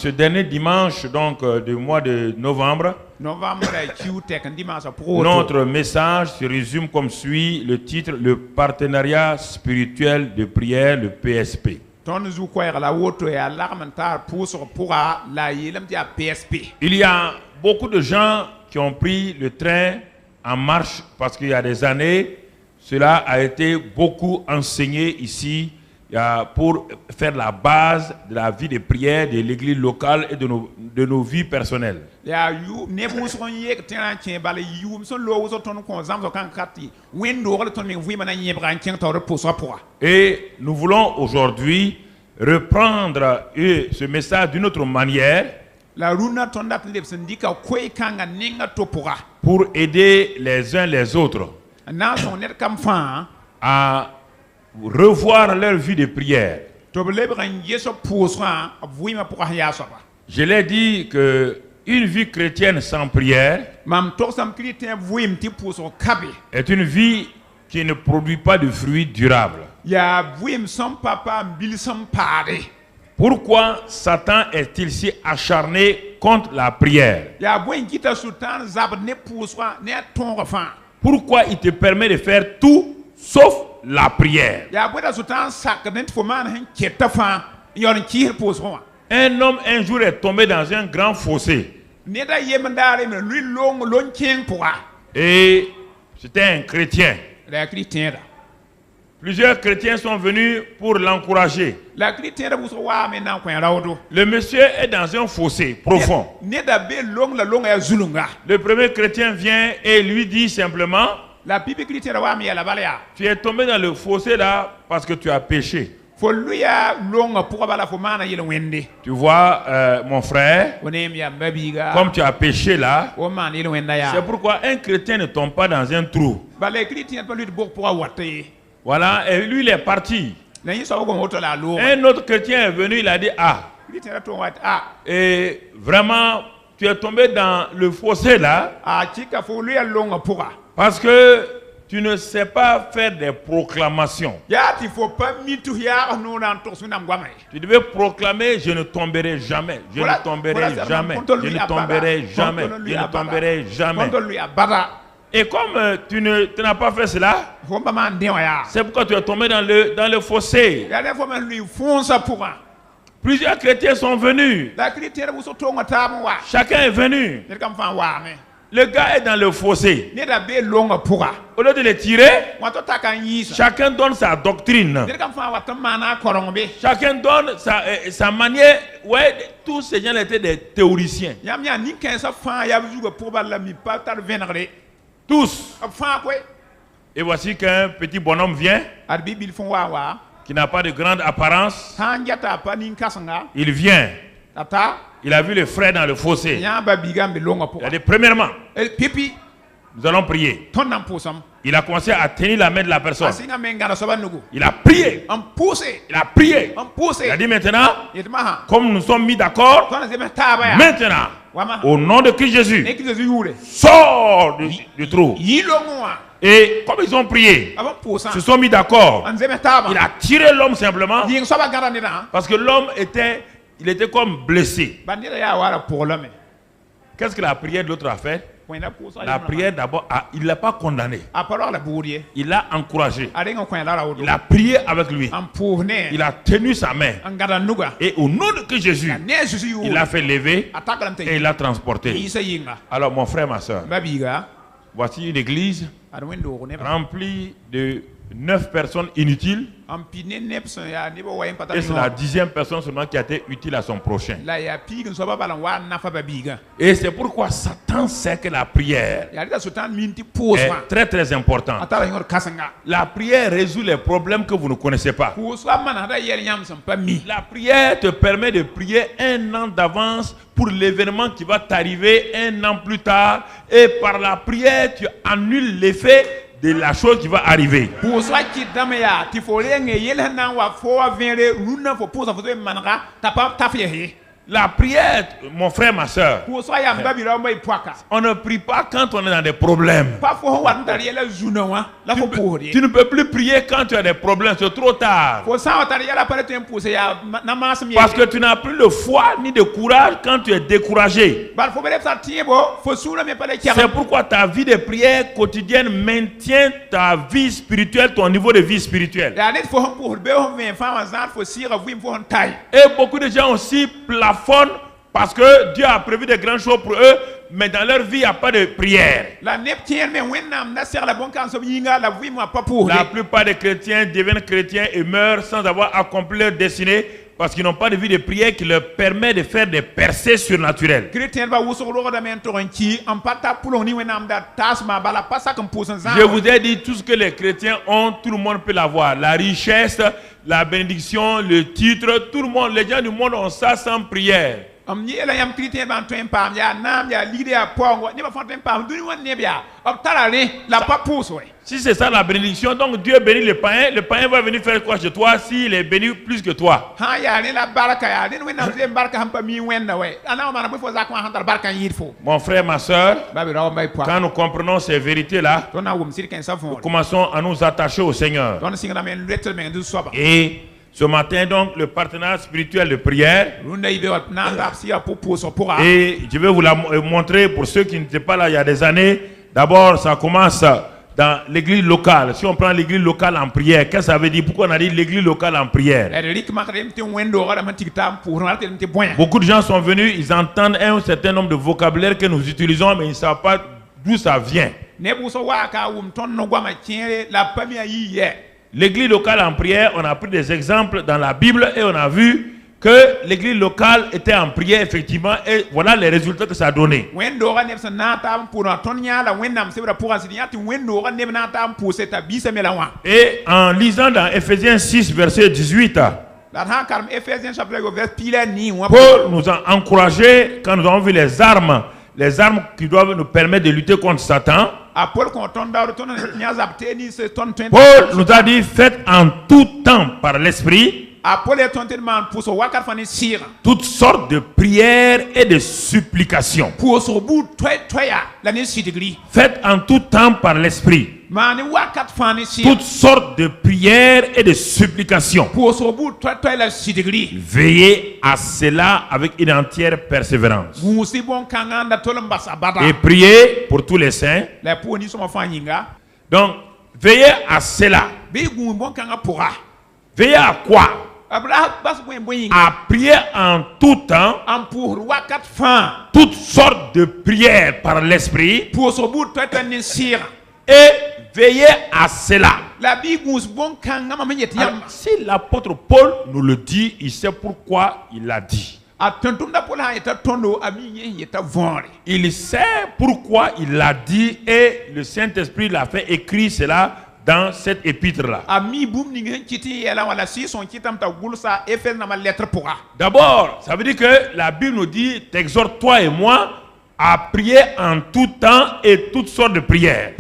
ce dernier dimanche donc, du mois de novembre, notre message se résume comme suit, le titre, le partenariat spirituel de prière, le PSP. Il y a beaucoup de gens qui ont pris le train en marche parce qu'il y a des années, cela a été beaucoup enseigné ici pour faire la base de la vie de prière de l'église locale et de nos vies personnelles. Et nous voulons aujourd'hui reprendre ce message d'une autre manière pour aider les uns les autres à revoir leur vie de prière. Je l'ai dit que une vie chrétienne sans prière est une vie qui ne produit pas de fruits durables. Pourquoi Satan est-il si acharné contre la prière? Pourquoi il te permet de faire tout sauf la prière? Un homme un jour est tombé dans un grand fossé. Et c'était un chrétien. Plusieurs chrétiens sont venus pour l'encourager. Le monsieur est dans un fossé profond. Le premier chrétien vient et lui dit simplement: tu es tombé dans le fossé là parce que tu as péché. Tu vois, mon frère, comme tu as péché là, c'est pourquoi un chrétien ne tombe pas dans un trou. Voilà, et lui il est parti. Un autre chrétien est venu, il a dit: et vraiment, tu es tombé dans le fossé là parce que tu ne sais pas faire des proclamations. Tu devais proclamer: je ne tomberai jamais, je ne tomberai jamais, je ne tomberai jamais, je ne tomberai jamais. Et comme tu n'as pas fait cela, c'est pourquoi tu es tombé dans le fossé. Plusieurs chrétiens sont venus. Chacun est venu. Le gars est dans le fossé. Au lieu de le tirer, chacun donne sa doctrine. Chacun donne sa manière. Ouais, tous ces gens étaient des théoriciens. Tous. Et voici qu'un petit bonhomme vient, qui n'a pas de grande apparence. Il vient. Il a vu le frère dans le fossé. Il a dit: premièrement, nous allons prier. Il a commencé à tenir la main de la personne. Il a prié. Il a prié. Il a dit: maintenant, comme nous sommes mis d'accord, maintenant, au nom de Christ Jésus, sors du trou. Et comme ils ont prié, se sont mis d'accord, il a tiré l'homme simplement parce que l'homme était comme blessé. Qu'est-ce que la prière de l'autre a fait? La prière d'abord, il ne l'a pas condamné. Il l'a encouragé. Il a prié avec lui. Il a tenu sa main. Et au nom de Christ Jésus, il l'a fait lever et il l'a transporté. Alors mon frère, ma soeur, voici une église remplie de 9 personnes inutiles. Et c'est la 10e personne seulement qui a été utile à son prochain. Et c'est pourquoi Satan sait que la prière est très très importante. La prière résout les problèmes que vous ne connaissez pas. La prière te permet de prier un an d'avance pour l'événement qui va t'arriver un an plus tard. Et par la prière, tu annules l'effet de la chose qui va arriver. La prière, mon frère, ma soeur, on ne prie pas quand on est dans des problèmes. Tu ne peux plus prier quand tu as des problèmes, c'est trop tard. Parce que tu n'as plus de foi ni de courage quand tu es découragé. C'est pourquoi ta vie de prière quotidienne maintient ta vie spirituelle, ton niveau de vie spirituelle. Et beaucoup de gens aussi plafonnent parce que Dieu a prévu de grandes choses pour eux, mais dans leur vie, il n'y a pas de prière. La plupart des chrétiens deviennent chrétiens et meurent sans avoir accompli leur destinée parce qu'ils n'ont pas de vie de prière qui leur permet de faire des percées surnaturelles. Je vous ai dit, tout ce que les chrétiens ont, tout le monde peut l'avoir. La richesse, la bénédiction, le titre, tout le monde, les gens du monde ont ça sans prière. Si c'est ça la bénédiction, donc Dieu bénit le païen va venir faire quoi chez toi s'il est béni plus que toi? Mon frère, ma soeur, quand nous comprenons ces vérités-là, nous commençons à nous attacher au Seigneur. Et ce matin, donc, le partenariat spirituel de prière. Et je vais vous la montrer pour ceux qui n'étaient pas là il y a des années. D'abord, ça commence dans l'église locale. Si on prend l'église locale en prière, qu'est-ce que ça veut dire? Pourquoi on a dit l'église locale en prière? Beaucoup de gens sont venus, ils entendent un certain nombre de vocabulaire que nous utilisons, mais ils ne savent pas d'où ça vient. L'église locale en prière, on a pris des exemples dans la Bible et on a vu que l'église locale était en prière effectivement et voilà les résultats que ça a donné. Et en lisant dans Ephésiens 6 verset 18, Paul nous a encouragé quand nous avons vu les armes qui doivent nous permettre de lutter contre Satan. Paul nous a dit, faites en tout temps par l'esprit toutes sortes de prières et de supplications. Faites en tout temps par l'esprit toutes sortes de prières et de supplications. Veillez à cela avec une entière persévérance. Et priez pour tous les saints. Donc, veillez à cela. Veillez à quoi? À prier en tout temps toutes sortes de prières par l'esprit. Et veillez à cela. Alors, si l'apôtre Paul nous le dit, il sait pourquoi il l'a dit. Il sait pourquoi il l'a dit et le Saint-Esprit l'a fait écrire cela dans cette épître-là. D'abord, ça veut dire que la Bible nous dit, t'exhorte toi et moi à prier en tout temps et toutes sortes de prières.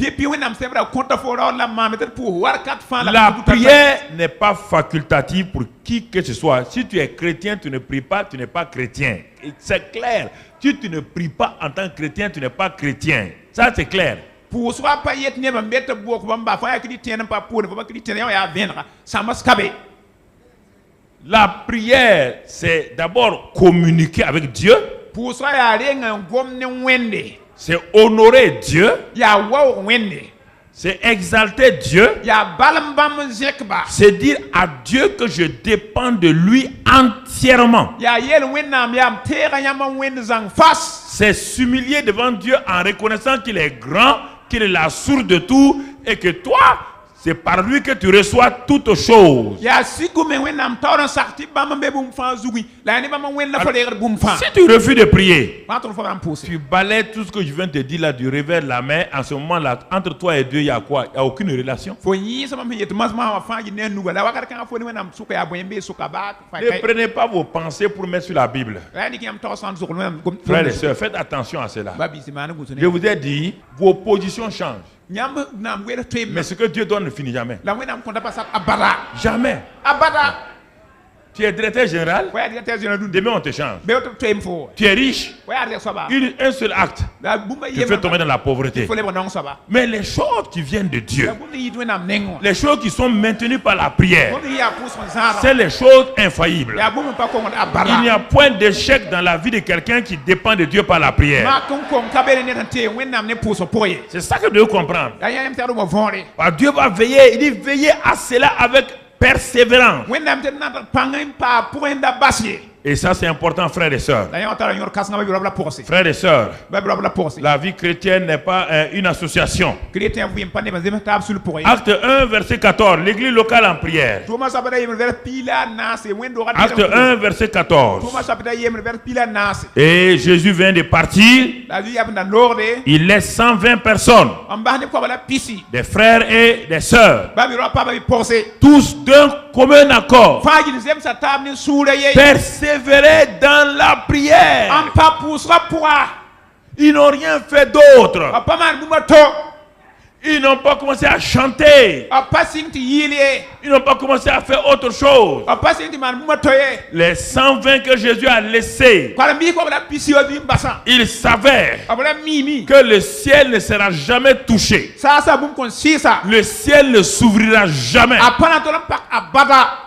La prière n'est pas facultative pour qui que ce soit. Si tu es chrétien, tu ne pries pas, tu n'es pas chrétien. C'est clair. Si tu ne pries pas en tant que chrétien, tu n'es pas chrétien. Ça, c'est clair. La prière, c'est d'abord communiquer avec Dieu. C'est honorer Dieu. C'est exalter Dieu. C'est dire à Dieu que je dépends de lui entièrement. C'est s'humilier devant Dieu en reconnaissant qu'il est grand, qu'il est la source de tout et que toi, c'est par lui que tu reçois toutes choses. Alors, si tu refuses de prier, tu balayes tout ce que je viens de te dire là du revers de la main. En ce moment-là, entre toi et Dieu, il y a quoi? Il n'y a aucune relation. Ne prenez pas vos pensées pour mettre sur la Bible. Frères et sœurs, faites attention à cela. Je vous ai dit, vos positions changent. Mais ce que Dieu donne ne finit jamais. Jamais. Tu es directeur général. Demain on te change. Tu es riche. Un seul acte te fait tomber dans la pauvreté. Mais les choses qui viennent de Dieu, les choses qui sont maintenues par la prière, c'est les choses infaillibles. Il n'y a point d'échec dans la vie de quelqu'un qui dépend de Dieu par la prière. C'est ça que Dieu comprend. Dieu va veiller, il dit veiller à cela avec persévérance. Et ça c'est important, frères et sœurs. Frères et sœurs, la vie chrétienne n'est pas une association. Acte 1 verset 14, l'église locale en prière. Acte 1 verset 14. Et Jésus vient de partir. Il laisse 120 personnes, des frères et des sœurs, tous d'un commun accord, persévérer dans la prière. Ils n'ont rien fait d'autre. Ils n'ont pas commencé à chanter. Ils n'ont pas commencé à faire autre chose. Les 120 que Jésus a laissés, ils savaient que le ciel ne sera jamais touché. Le ciel ne s'ouvrira jamais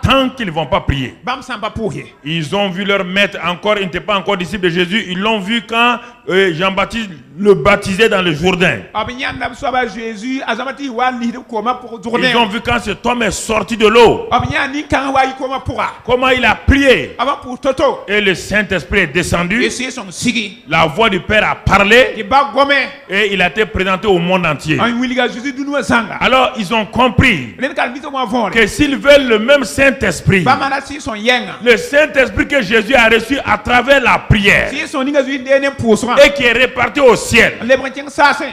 tant qu'ils ne vont pas prier. Ils ont vu leur maître encore, il n'était pas encore disciple de Jésus. Ils l'ont vu quand Jean-Baptiste le baptisait dans le Jourdain. Ils ont vu quand cet homme est sorti de l'eau, comment il a prié, et le Saint-Esprit est descendu, la voix du Père a parlé, et il a été présenté au monde entier. Alors ils ont compris que s'ils veulent le même Saint-Esprit, le Saint-Esprit que Jésus a reçu à travers la prière et qui est réparti au ciel,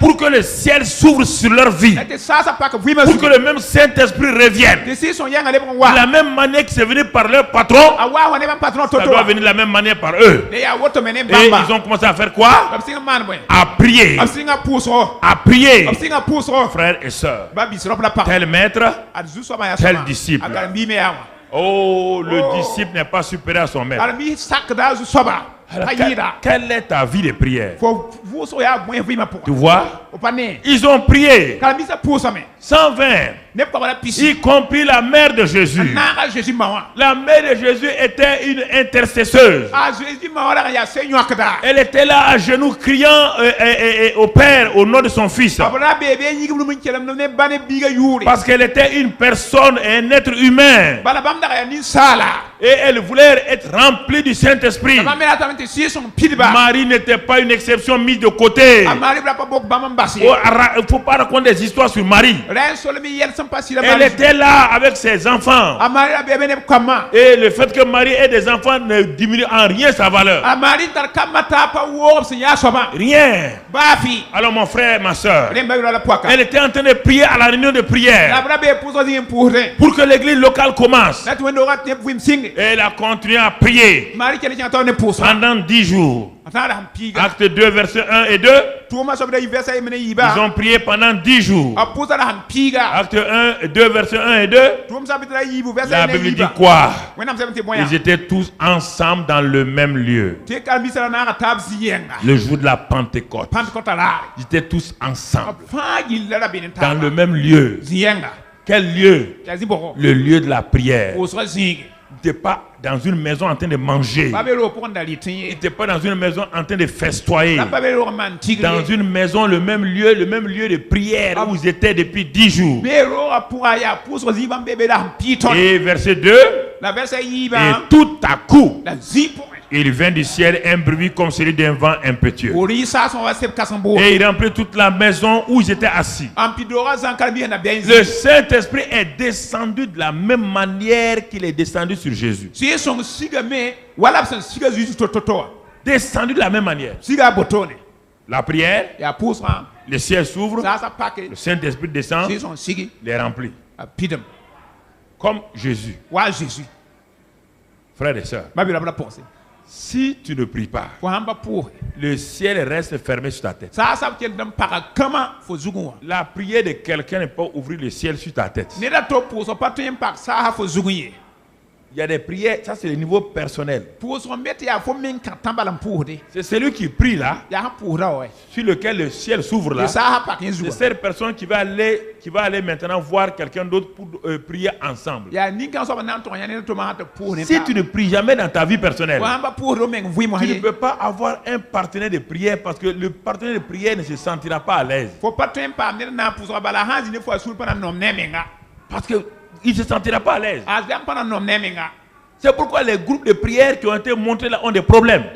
pour que le ciel s'ouvre sur leur vie, pour que le même Saint-Esprit revienne de la même manière que c'est venu par leur patron, ça doit venir de la même manière par eux. Et ils ont commencé à faire quoi? À prier. À prier. Frères et sœurs, tel maître, tel disciple. Oh, le disciple n'est pas supérieur à son maître. Alors, quelle est ta vie de prière? Tu vois? Ils ont prié 120, y compris la mère de Jésus. La mère de Jésus était une intercesseuse. Elle était là à genoux criant au Père au nom de son Fils. Parce qu'elle était une personne, un être humain. Et elle voulait être remplie du Saint-Esprit. Marie n'était pas une exception mise de côté. Il ne faut pas raconter des histoires sur Marie. Elle était là avec ses enfants. Et le fait que Marie ait des enfants ne diminue en rien sa valeur. Rien. Alors mon frère, ma soeur, elle était en train de prier à la réunion de prière pour que l'église locale commence. Et elle a continué à prier pendant 10 jours. Acte 2, verset 1 et 2. Ils ont prié pendant 10 jours. Acte 1, 2, verset 1 et 2. La Bible dit quoi? Ils étaient tous ensemble dans le même lieu. Le jour de la Pentecôte. Ils étaient tous ensemble dans le même lieu. Quel lieu? Le lieu de la prière. Il n'était pas dans une maison en train de manger. Il n'était pas dans une maison en train de festoyer. Dans une maison, le même lieu de prière où ils étaient depuis 10 jours. Et verset 2. Et tout à coup, il vint du ciel un bruit comme celui d'un vent impétueux. Et il remplit toute la maison où ils étaient assis. Le Saint-Esprit est descendu de la même manière qu'il est descendu sur Jésus. Descendu de la même manière. La prière, le ciel s'ouvre, le Saint-Esprit descend, les remplit. Comme Jésus. Frères et sœurs, si tu ne pries pas, le ciel reste fermé sur ta tête. La prière de quelqu'un ne peut pas ouvrir le ciel sur ta tête. Il y a des prières, ça c'est le niveau personnel. C'est celui qui prie là, sur lequel le ciel s'ouvre là. C'est cette personne qui va aller maintenant voir quelqu'un d'autre pour prier ensemble. Si tu ne pries jamais dans ta vie personnelle, tu ne peux pas avoir un partenaire de prière parce que le partenaire de prière ne se sentira pas à l'aise. Parce qu'il ne se sentira pas à l'aise. C'est pourquoi les groupes de prière qui ont été montrés là ont des problèmes.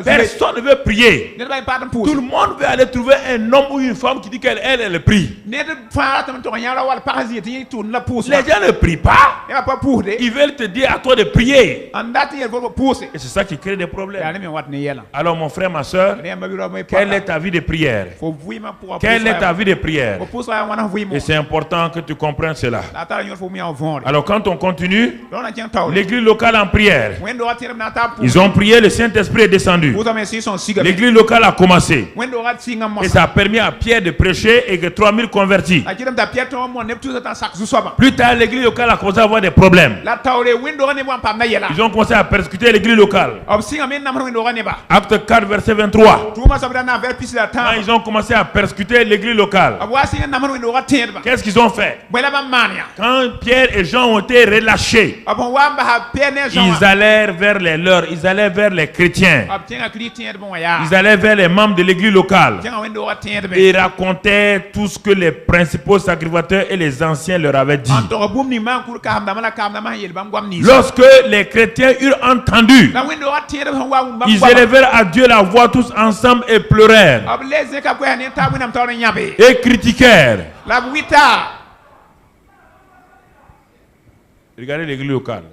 Personne ne veut prier. Tout le monde veut aller trouver un homme ou une femme qui dit qu'elle prie. Les gens ne prient pas. Ils veulent te dire à toi de prier. Et c'est ça qui crée des problèmes. Alors mon frère, ma soeur, quelle est ta vie de prière? Quelle est ta vie de prière? Et c'est important que tu comprennes cela. Alors quand on continue, l'église locale en prière, ils ont prié, le Saint-Esprit est descendu. L'église locale a commencé. Et ça a permis à Pierre de prêcher et que 3000 convertis. Plus tard, l'église locale a commencé à avoir des problèmes. Ils ont commencé à persécuter l'église locale. Acte 4, verset 23. Quand ils ont commencé à persécuter l'église locale, qu'est-ce qu'ils ont fait? Quand Pierre et Jean ont été relâchés, ils allèrent vers les leurs, ils allèrent vers les chrétiens, ils allèrent vers les membres de l'église locale et ils racontaient tout ce que les principaux sacrificateurs et les anciens leur avaient dit. Lorsque les chrétiens eurent entendu, ils élevèrent à Dieu la voix tous ensemble et pleurèrent et critiquèrent. Regardez l'église locale.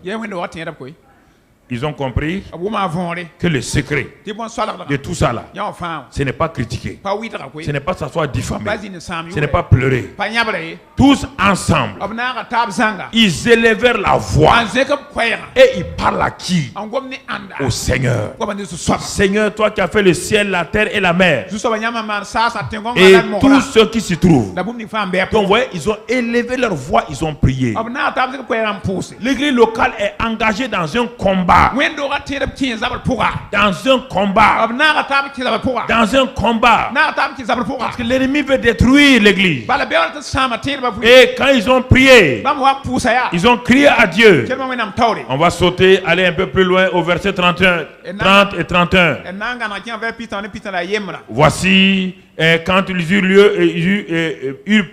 Ils ont compris que le secret de tout ça là, ce n'est pas critiquer, ce n'est pas s'asseoir diffamer, ce n'est pas pleurer. Tous ensemble, ils élevèrent la voix et ils parlent à qui? Au Seigneur. Seigneur, toi qui as fait le ciel, la terre et la mer et tous ceux qui s'y trouvent. Donc vous voyez, ils ont élevé leur voix, ils ont prié. L'église locale est engagée dans un combat. Dans un combat. Dans un combat. Parce que l'ennemi veut détruire l'église. Et quand ils ont prié, ils ont crié à Dieu. On va sauter, aller un peu plus loin au verset 31, 30 et 31. Voici quand ils eurent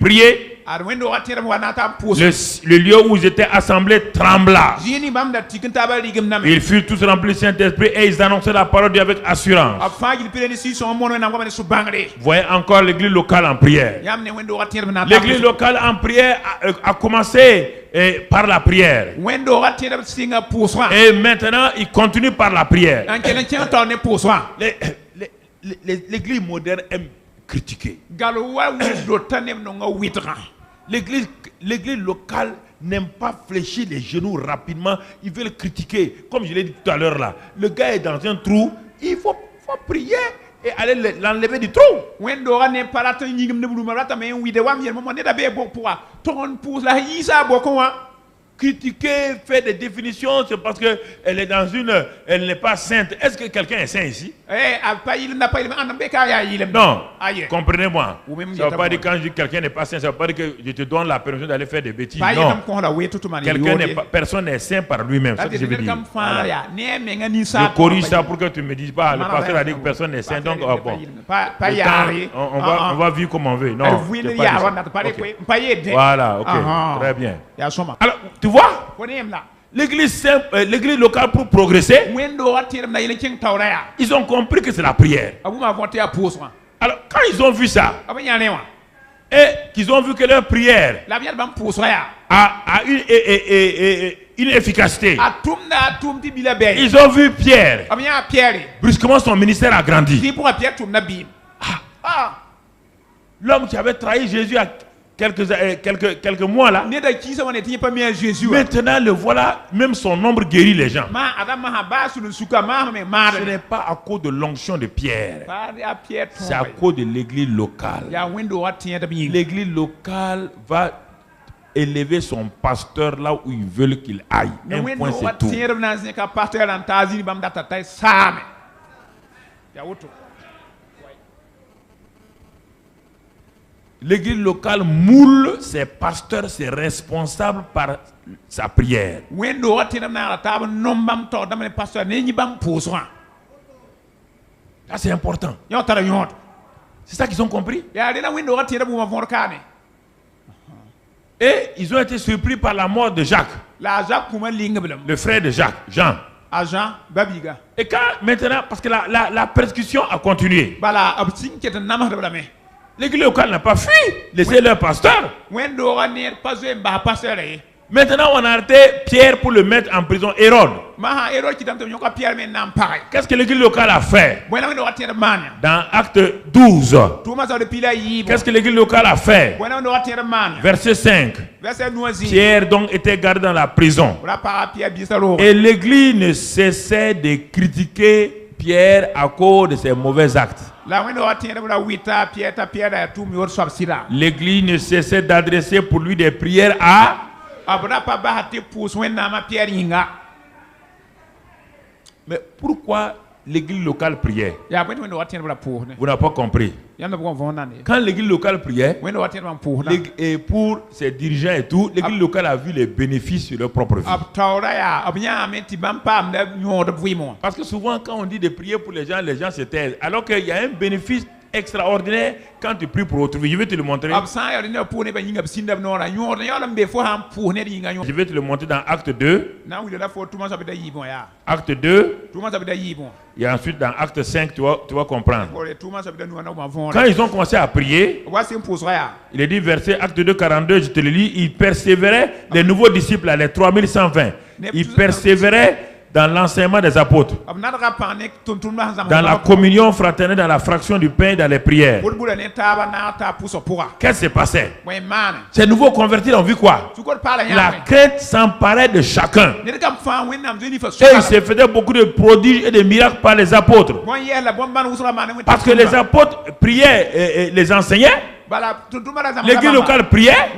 prié, le lieu où ils étaient assemblés trembla. Ils furent tous remplis du Saint-Esprit et ils annonçaient la parole de Dieu avec assurance. Vous voyez encore l'église locale en prière. L'église locale en prière a commencé par la prière. Et maintenant, il continue par la prière. L'église moderne aime critiquer. L'église locale n'aime pas fléchir les genoux rapidement. Ils veulent critiquer. Comme je l'ai dit tout à l'heure là, le gars est dans un trou, il faut prier et aller l'enlever du trou. Critiquer, faire des définitions, c'est parce qu'elle est elle n'est pas sainte. Est-ce que quelqu'un est saint ici? Non, comprenez-moi. Ça ne veut pas dire quand je dis que quelqu'un n'est pas saint, ça ne veut pas dire que je te donne la permission d'aller faire des bêtises. Non. Personne n'est saint par lui-même. C'est ce que je veux dire. Je corrige ça pour que tu ne me dises pas. Le pasteur a dit que personne n'est saint, donc bon. On va vivre comme on veut. Non. Okay. Voilà, ok. Très bien. Alors, tu vois, l'église locale pour progresser, ils ont compris que c'est la prière. Alors, quand ils ont vu ça, et qu'ils ont vu que leur prière a une efficacité, ils ont vu Pierre. Brusquement, son ministère a grandi. L'homme qui avait trahi Jésus à quelques mois là, maintenant le voilà, même son nombre guérit les gens. Ce n'est pas à cause de l'onction de Pierre, c'est à cause de l'église locale. L'église locale va élever son pasteur là où ils veulent qu'il aille. Un point, c'est tout. L'église locale moule ses pasteurs, ses responsables par sa prière. Ça, c'est important. C'est ça qu'ils ont compris. Et ils ont été surpris par la mort de Jacques, le frère de Jacques, Jean. Et quand maintenant, parce que la persécution a continué, l'église locale n'a pas fui, laissez leur pasteur. Maintenant, on a arrêté Pierre pour le mettre en prison, Hérode. Qu'est-ce que l'église locale a fait? Dans Acte 12. Qu'est-ce que l'église locale a fait? Verset 5. Pierre donc était gardé dans la prison. Et l'église ne cessait de critiquer Pierre à cause de ses mauvais actes. L'église ne cessait d'adresser pour lui des prières à... Mais pourquoi l'église locale priait? Vous n'avez pas compris. Quand l'église locale priait, et pour ses dirigeants et tout, l'église locale a vu les bénéfices sur leur propre vie. Parce que souvent, quand on dit de prier pour les gens se taisent. Alors qu'il y a un bénéfice extraordinaire quand tu pries pour autrui. Je vais te le montrer. Je vais te le montrer dans Acte 2. Acte 2. Et ensuite dans Acte 5, tu vas comprendre. Quand ils ont commencé à prier, il est dit verset Acte 2, 42, je te le lis, ils persévéraient, les nouveaux disciples, les 3120, ils persévéraient dans l'enseignement des apôtres, dans la communion fraternelle, dans la fraction du pain, dans les prières. Qu'est-ce qui s'est passé? Ces nouveaux convertis ont vu quoi? La crainte s'emparait de chacun. Et il se faisait beaucoup de prodiges et de miracles par les apôtres. Parce que les apôtres priaient et les enseignaient. L'église locale priait,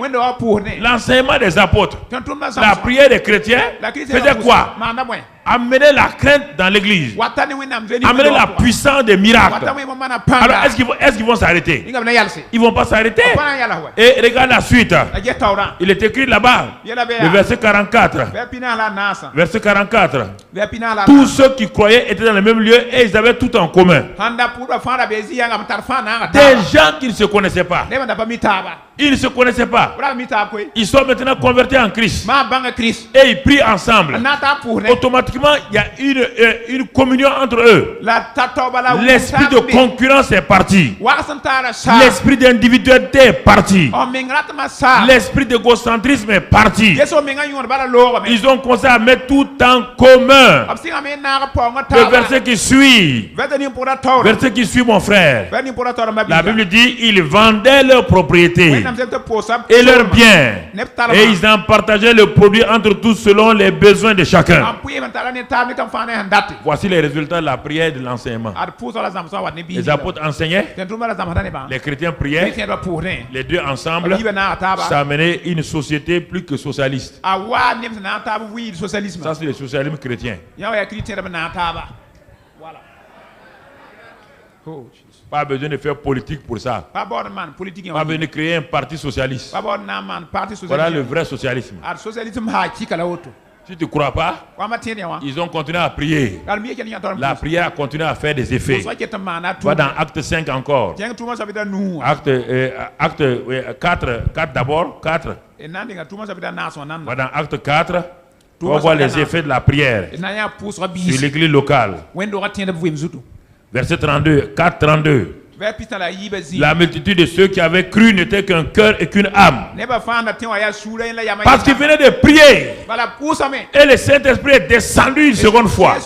l'enseignement des apôtres, la prière des chrétiens faisait quoi? Amener la crainte dans l'église, amener la puissance des miracles. Alors est-ce qu'ils vont s'arrêter? Ils ne vont pas s'arrêter. Et regarde la suite. Il est écrit là-bas, le verset 44. Verset 44. Tous ceux qui croyaient étaient dans le même lieu et ils avaient tout en commun. Des gens qui ne se connaissaient pas. Ils ne se connaissaient pas. Ils sont maintenant convertis en Christ. Et ils prient ensemble. Automatiquement, il y a une communion entre eux. L'esprit de concurrence est parti. L'esprit d'individualité est parti. L'esprit d'égocentrisme est parti. Ils ont commencé à mettre tout en commun. Le verset qui suit. Verset qui suit, mon frère. La Bible dit, ils vendaient leurs propriétés et leurs biens. Et ils en partageaient le produit entre tous selon les besoins de chacun. Voici les résultats de la prière et de l'enseignement. Les apôtres enseignaient, les chrétiens priaient, les deux ensemble, ça a amené une société plus que socialiste. Ça, c'est le socialisme chrétien. Pas besoin de faire politique pour ça. Pas besoin de créer un parti socialiste. Voilà le vrai socialisme. Si tu ne crois pas, ils ont continué à prier. La prière a continué à faire des effets. Va dans Acte 5 encore. Acte 4 d'abord. 4. Va dans Acte 4. On va voir les effets de la prière sur l'église locale. Verset 32, 4, 32. La multitude de ceux qui avaient cru n'était qu'un cœur et qu'une âme. Parce qu'ils venaient de prier. Et le Saint-Esprit est descendu une seconde fois.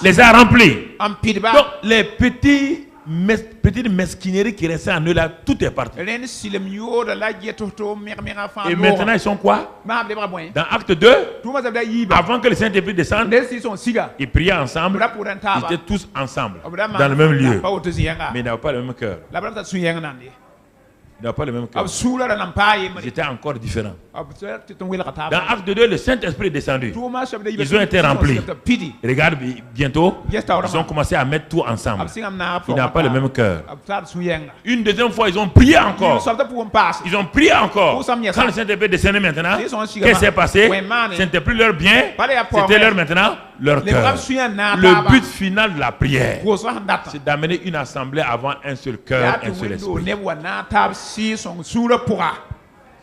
Les a remplis. Donc les petites mesquineries qui restaient en eux là, tout est parti. Et maintenant ils sont quoi? Dans Acte 2, avant que le Saint-Esprit descende, ils priaient ensemble. Ils étaient tous ensemble dans le même lieu, mais ils n'avaient pas le même cœur. Il n'a pas le même cœur. Ils étaient encore différents. Dans Acte 2, le Saint-Esprit est descendu. Ils ont été remplis. Regarde, bientôt, ils ont commencé à mettre tout ensemble. Il n'a pas le même cœur. Une deuxième fois, ils ont prié encore. Ils ont prié encore. Quand le Saint-Esprit est descendu maintenant, qu'est-ce qui s'est passé? Ce n'était plus leur bien, c'était leur maintenant leur cœur. Le but final de la prière, c'est d'amener une assemblée avant un seul cœur, un seul esprit.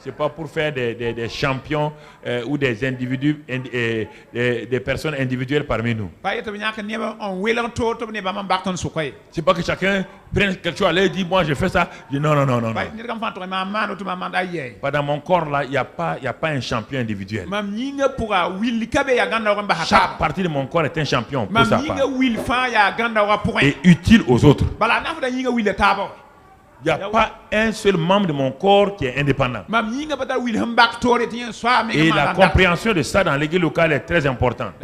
C'est pas pour faire des champions ou des individus, des personnes individuelles parmi nous. C'est pas que chacun prenne quelque chose à l'œil et dit moi je fais ça. Je dis non. Pas dans mon corps là, il n'y a pas un champion individuel. Chaque partie de mon corps est un champion pour sa part. Et utile aux autres. Il n'y a pas un seul membre de mon corps qui est indépendant. Et la compréhension de ça dans l'église locale est très importante.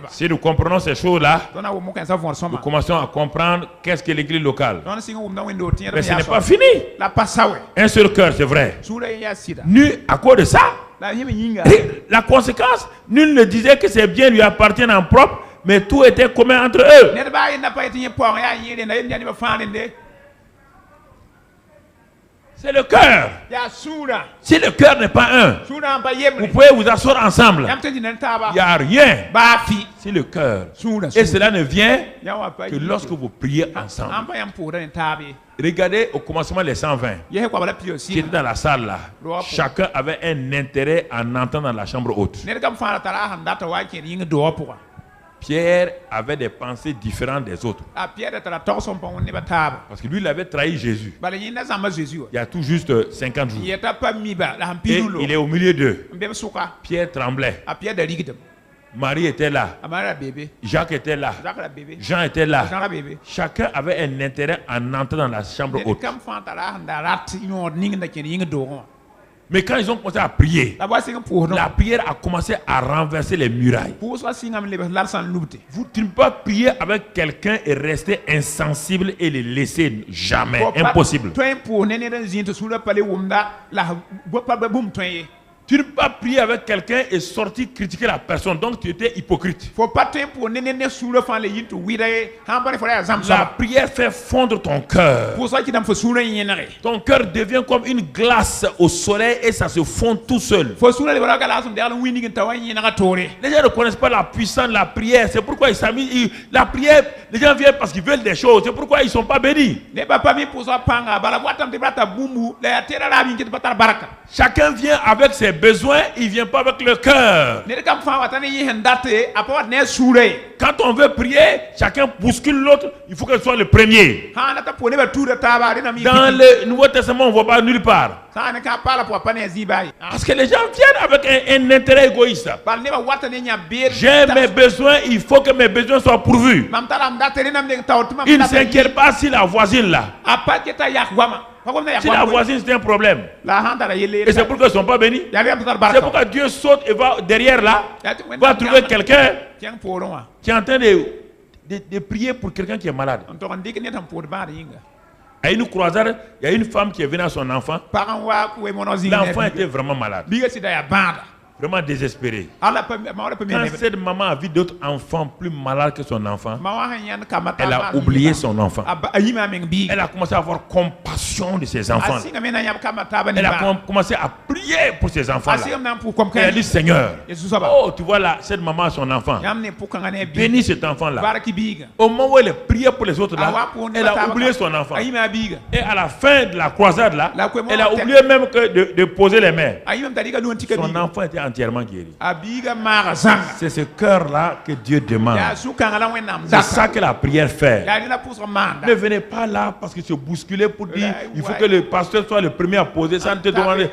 Si nous comprenons ces choses-là, nous commençons à comprendre qu'est-ce que l'église locale. Mais ce n'est pas fini. Un seul cœur, c'est vrai. Nul, à cause de ça, la conséquence, nul ne disait que ses biens lui appartiennent en propre, mais tout était commun entre eux. C'est le cœur. Si le cœur n'est pas un, vous pouvez vous asseoir ensemble. Il n'y a rien. C'est le cœur. Et cela ne vient que lorsque vous priez ensemble. Regardez au commencement les 120 qui étaient dans la salle là. Chacun avait un intérêt en entrant dans la chambre haute. Pierre avait des pensées différentes des autres. Parce que lui, il avait trahi Jésus. Il y a tout juste 50 jours. Et il est au milieu d'eux. Pierre tremblait. Marie était là. Jacques était là. Jean était là. Chacun avait un intérêt en entrant dans la chambre haute. Mais quand ils ont commencé à prier, la prière a commencé à renverser les murailles. Tu ne peux pas prier avec quelqu'un et rester insensible et le laisser jamais. Impossible. Tu ne peux pas prier avec quelqu'un et sortir critiquer la personne. Donc tu étais hypocrite. La prière fait fondre ton cœur. Ton cœur devient comme une glace au soleil et ça se fond tout seul. Les gens ne connaissent pas la puissance de la prière. C'est pourquoi ils s'amusent. La prière, les gens viennent parce qu'ils veulent des choses. C'est pourquoi ils ne sont pas bénis. Chacun vient avec ses besoins, il ne vient pas avec le cœur. Quand on veut prier, chacun bouscule l'autre, il faut qu'elle soit le premier. Dans le Nouveau Testament, on ne voit pas nulle part. Parce que les gens viennent avec un intérêt égoïste. J'ai mes besoins, il faut que mes besoins soient pourvus. Ils ne s'inquiètent pas si la voisine là. Si la voisine c'est un problème. Et c'est pourquoi ils ne sont pas bénis. C'est pourquoi Dieu saute et va derrière là. Va trouver quelqu'un qui est en train de prier pour quelqu'un qui est malade. À une croisade, il y a une femme qui est venue à son enfant. L'enfant était vraiment malade. Vraiment désespéré. Quand cette maman a vu d'autres enfants plus malades que son enfant, elle a oublié son enfant. Elle a commencé à avoir compassion de ses enfants. Elle a commencé à prier pour ses enfants-là. Elle a dit, Seigneur, oh, tu vois là, cette maman a son enfant. Bénis cet enfant-là. Au moment où elle priait pour les autres là, elle a oublié son enfant. Et à la fin de la croisade là, elle a oublié même que de poser les mains. Son enfant était entièrement guéri. C'est ce cœur-là que Dieu demande. C'est ça que la prière fait. Ne venez pas là parce que se bousculer pour dire il faut que le pasteur soit le premier à poser. Ça ne te demande.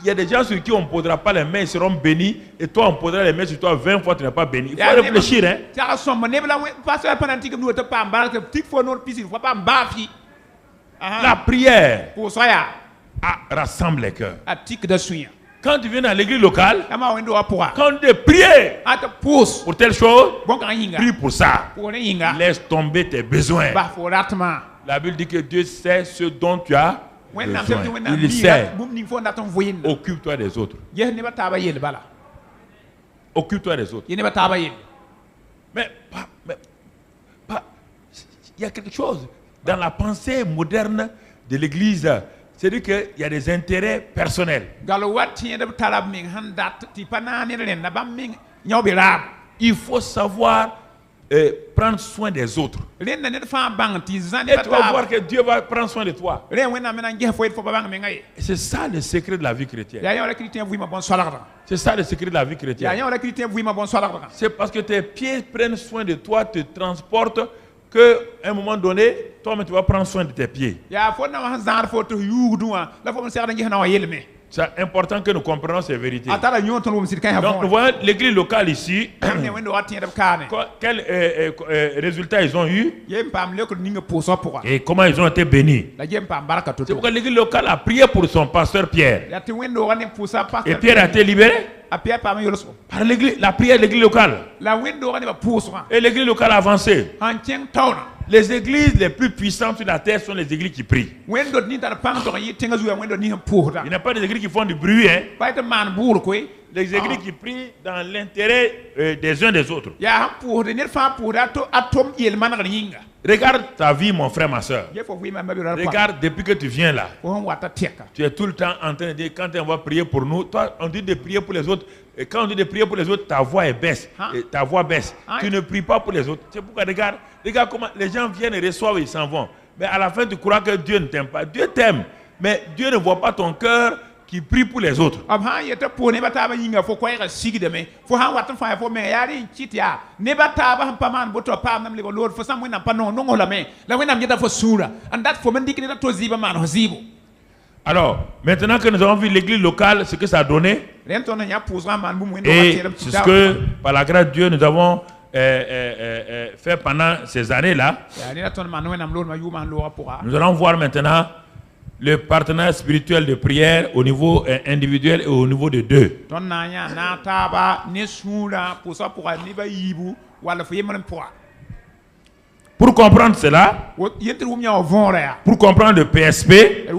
Il y a des gens sur qui on ne posera pas les mains, ils seront bénis. Et toi, on posera les mains sur toi 20 fois, tu n'es pas béni. Il faut réfléchir. La prière rassemble les cœurs. Quand tu viens dans l'église locale, quand tu pries pour telle chose, prie pour ça. Laisse tomber tes besoins. La Bible dit que Dieu sait ce dont tu as Il sait. Occupe-toi des autres. Occupe-toi des autres. Mais il y a quelque chose dans la pensée moderne de l'Église. C'est-à-dire qu'il y a des intérêts personnels. Il faut savoir prendre soin des autres. Et tu vas voir que Dieu va prendre soin de toi. C'est ça le secret de la vie chrétienne. C'est ça le secret de la vie chrétienne. C'est parce que tes pieds prennent soin de toi, te transportent, qu'à un moment donné, toi-même tu vas prendre soin de tes pieds. C'est important que nous comprenions ces vérités. Donc nous voyons l'église locale ici. Quel résultat ils ont eu et comment ils ont été bénis. C'est pourquoi l'église locale a prié pour son pasteur Pierre. Et Pierre a été libéré par la prière de l'église locale. Et l'église locale a avancé. Les églises les plus puissantes sur la terre sont les églises qui prient. Il n'y a pas des églises qui font du bruit. Les églises qui prient dans l'intérêt des uns des autres. Regarde ta vie, mon frère, ma soeur. Regarde, depuis que tu viens là, tu es tout le temps en train de dire, quand on va prier pour nous, toi, on dit de prier pour les autres. Et quand on dit de prier pour les autres, ta voix baisse. Ta voix baisse. Tu ne pries pas pour les autres. C'est pourquoi, regarde comment les gens viennent et reçoivent et ils s'en vont. Mais à la fin, tu crois que Dieu ne t'aime pas. Dieu t'aime. Mais Dieu ne voit pas ton cœur qui prie pour les autres. Alors, maintenant que nous avons vu l'église locale, ce que ça a donné, et c'est ce que, par la grâce de Dieu, nous avons fait pendant ces années-là, nous allons voir maintenant le partenaire spirituel de prière au niveau individuel et au niveau de deux. Pour comprendre cela, pour comprendre le PSP, il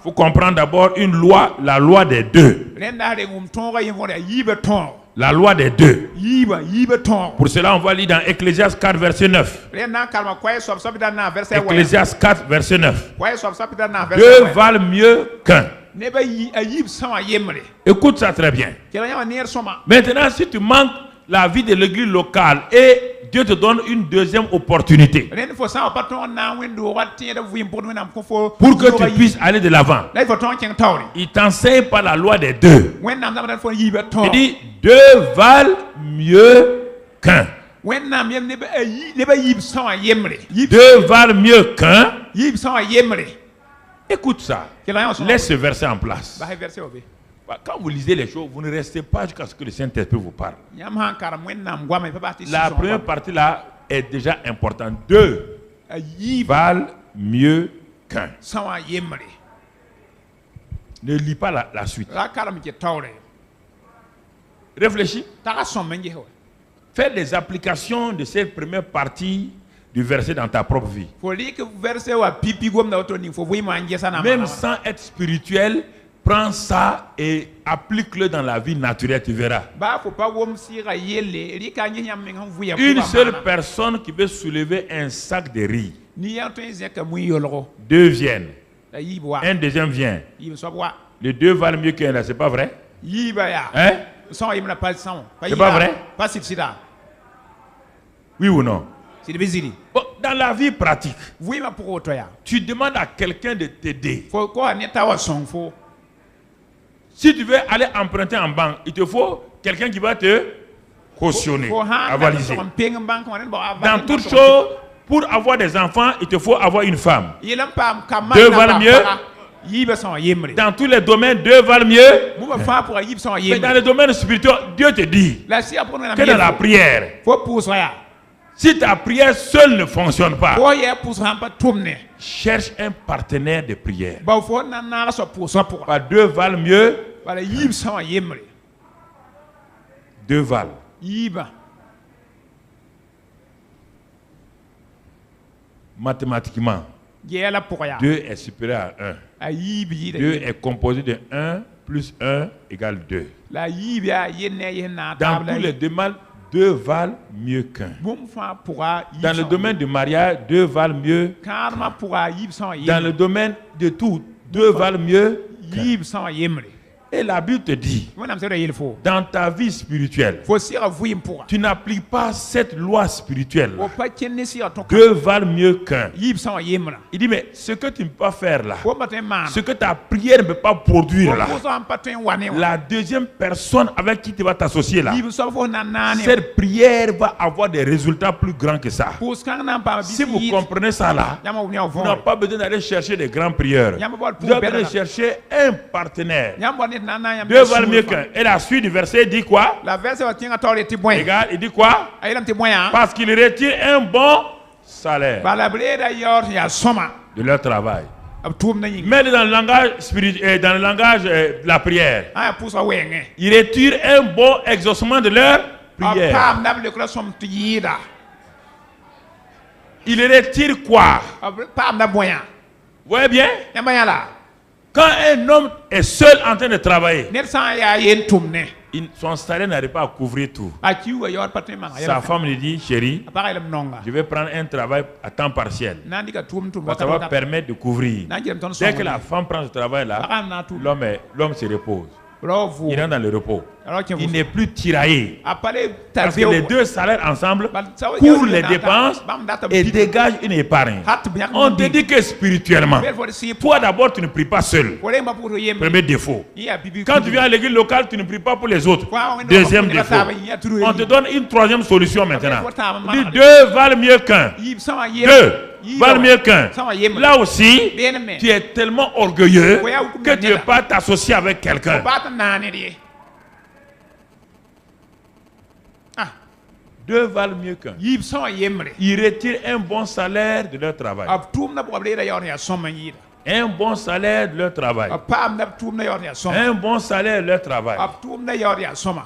faut comprendre d'abord une loi, la loi des deux. La loi des deux. Pour cela, on va lire dans Ecclésiaste 4, verset 9. Ecclésiaste 4, verset 9. Deux valent mieux qu'un. Écoute ça très bien. Maintenant, si tu manques la vie de l'église locale et Dieu te donne une deuxième opportunité pour que tu puisses aller de l'avant. Il t'enseigne par la loi des deux. Il dit deux valent mieux qu'un. Deux valent mieux qu'un. Écoute ça. Laisse ce verset en place. Quand vous lisez les choses, vous ne restez pas jusqu'à ce que le Saint-Esprit vous parle. La première partie là est déjà importante. Deux valent mieux qu'un. Ne lis pas la suite. Réfléchis. Fais des applications de cette première partie du verset dans ta propre vie. Même sans être spirituel, prends ça et applique-le dans la vie naturelle, tu verras. Une seule personne qui veut soulever un sac de riz. Deux viennent. Un deuxième vient. Les deux valent mieux qu'un là, c'est pas vrai? Hein? C'est pas vrai? Oui ou non? Bon, dans la vie pratique, tu demandes à quelqu'un de t'aider. Si tu veux aller emprunter en banque, il te faut quelqu'un qui va te cautionner, avaliser. Dans toute chose, pour avoir des enfants, il te faut avoir une femme. Deux valent mieux. Dans tous les domaines, deux valent mieux. Mais dans le domaine spirituel, Dieu te dit que dans la prière, si ta prière seule ne fonctionne pas, cherche un partenaire de prière. Pas deux valent mieux. Deux valent. Mathématiquement, 2 est supérieur à 1. 2 est composé de 1 plus 1 égale 2. Dans tous les domaines, 2 valent mieux qu'un. Dans le domaine du mariage, 2 valent mieux qu'un. Dans le domaine de tout, 2 valent mieux qu'un. Et la Bible te dit, dans ta vie spirituelle, tu n'appliques pas cette loi spirituelle. 2 valent mieux qu'un. Il dit, mais ce que tu ne peux pas faire là, ce que ta prière ne peut pas produire là, la deuxième personne avec qui tu vas t'associer là, cette prière va avoir des résultats plus grands que ça. Si vous comprenez ça là, vous n'avez pas besoin d'aller chercher des grands prieurs. Vous avez besoin de chercher un partenaire. 2 valent mieux qu'un. Et la suite du verset dit quoi? Regarde, il dit quoi? Parce qu'il retire un bon salaire de leur travail. Mais dans le langage spirituel, dans le langage de la prière, il retire un bon exaucement de leur prière. Il retire quoi? Vous voyez bien? Quand un homme est seul en train de travailler, son salaire n'arrive pas à couvrir tout. Sa femme lui dit, chérie, je vais prendre un travail à temps partiel. Ça va permettre de couvrir. Dès que la femme prend ce travail-là, l'homme se repose. Il rentre dans le repos. Il n'est plus tiraillé. Parce que les 2 salaires ensemble couvrent les dépenses et dégagent une épargne. On te dit que spirituellement, toi d'abord tu ne pries pas seul. Premier défaut. Quand tu viens à l'église locale, tu ne pries pas pour les autres. Deuxième défaut. On te donne une troisième solution maintenant. 2 valent mieux qu'un. 2 valent mieux qu'un. Là aussi, tu es tellement orgueilleux que tu ne veux pas t'associer avec quelqu'un. 2 valent mieux qu'un. Ils retirent un bon salaire de leur travail. Un bon salaire de leur travail. Un bon salaire de leur travail.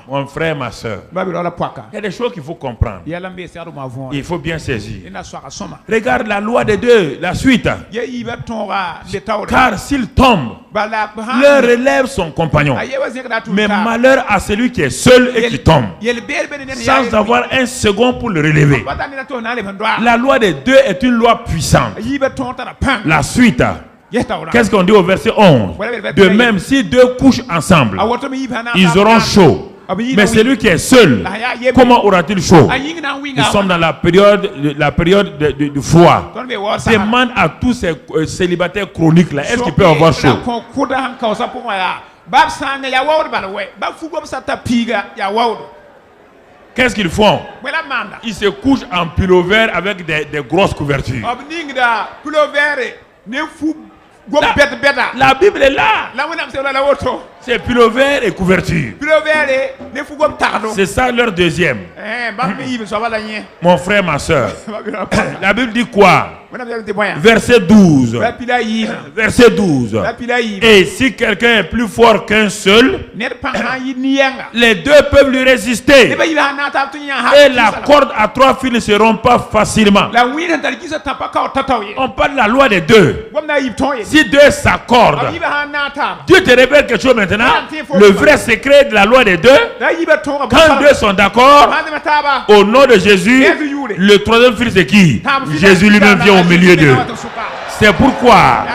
Mon frère, ma soeur, il y a des choses qu'il faut comprendre. Il faut bien saisir. Regarde la loi des 2, la suite. Car s'il tombe, leur relève son compagnon. Mais malheur à celui qui est seul et qui tombe, sans avoir un second pour le relever. La loi des 2 est une loi puissante. La suite. Qu'est-ce qu'on dit au verset 11? De même, si 2 couchent ensemble, ils auront chaud. Mais celui qui est seul, comment aura-t-il chaud? Nous sommes dans la période de froid. Demande à tous ces célibataires chroniques là, est-ce qu'ils peuvent avoir chaud? Qu'est-ce qu'ils font? Ils se couchent en pullover avec des grosses couvertures. La Bible est là. C'est pullover et couverture. C'est ça leur deuxième. Mon frère, ma soeur. La Bible dit quoi? Verset 12. Verset 12. Et si quelqu'un est plus fort qu'un seul, les 2 peuvent lui résister. Et la corde à 3 fils ne se rompt pas facilement. On parle de la loi des 2. Si 2 s'accordent, Dieu te révèle quelque chose maintenant. Le vrai secret de la loi des 2, quand 2 sont d'accord, au nom de Jésus, le 3e fils c'est qui? Jésus lui-même vient au milieu d'eux. C'est pourquoi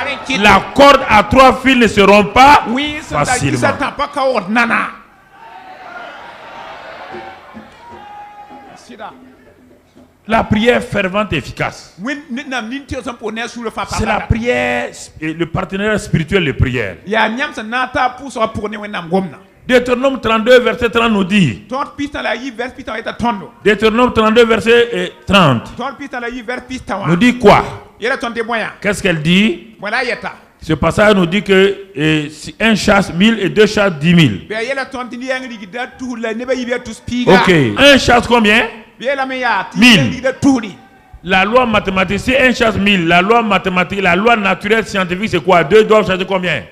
la corde à 3 fils ne se rompt pas facilement. La prière fervente et efficace. C'est la prière, le partenaire spirituel de prière. Deutéronome 32, verset 30 nous dit. Deutéronome 32, verset 30. Nous dit quoi? Qu'est-ce qu'elle dit? Ce passage nous dit que un chasse 1000 et 2 chasses 10 000. Ok. Un chasse combien? 1000. La loi mathématique, c'est un chasse 1000. La loi mathématique, la loi naturelle scientifique, c'est quoi? 2 doivent chasser combien?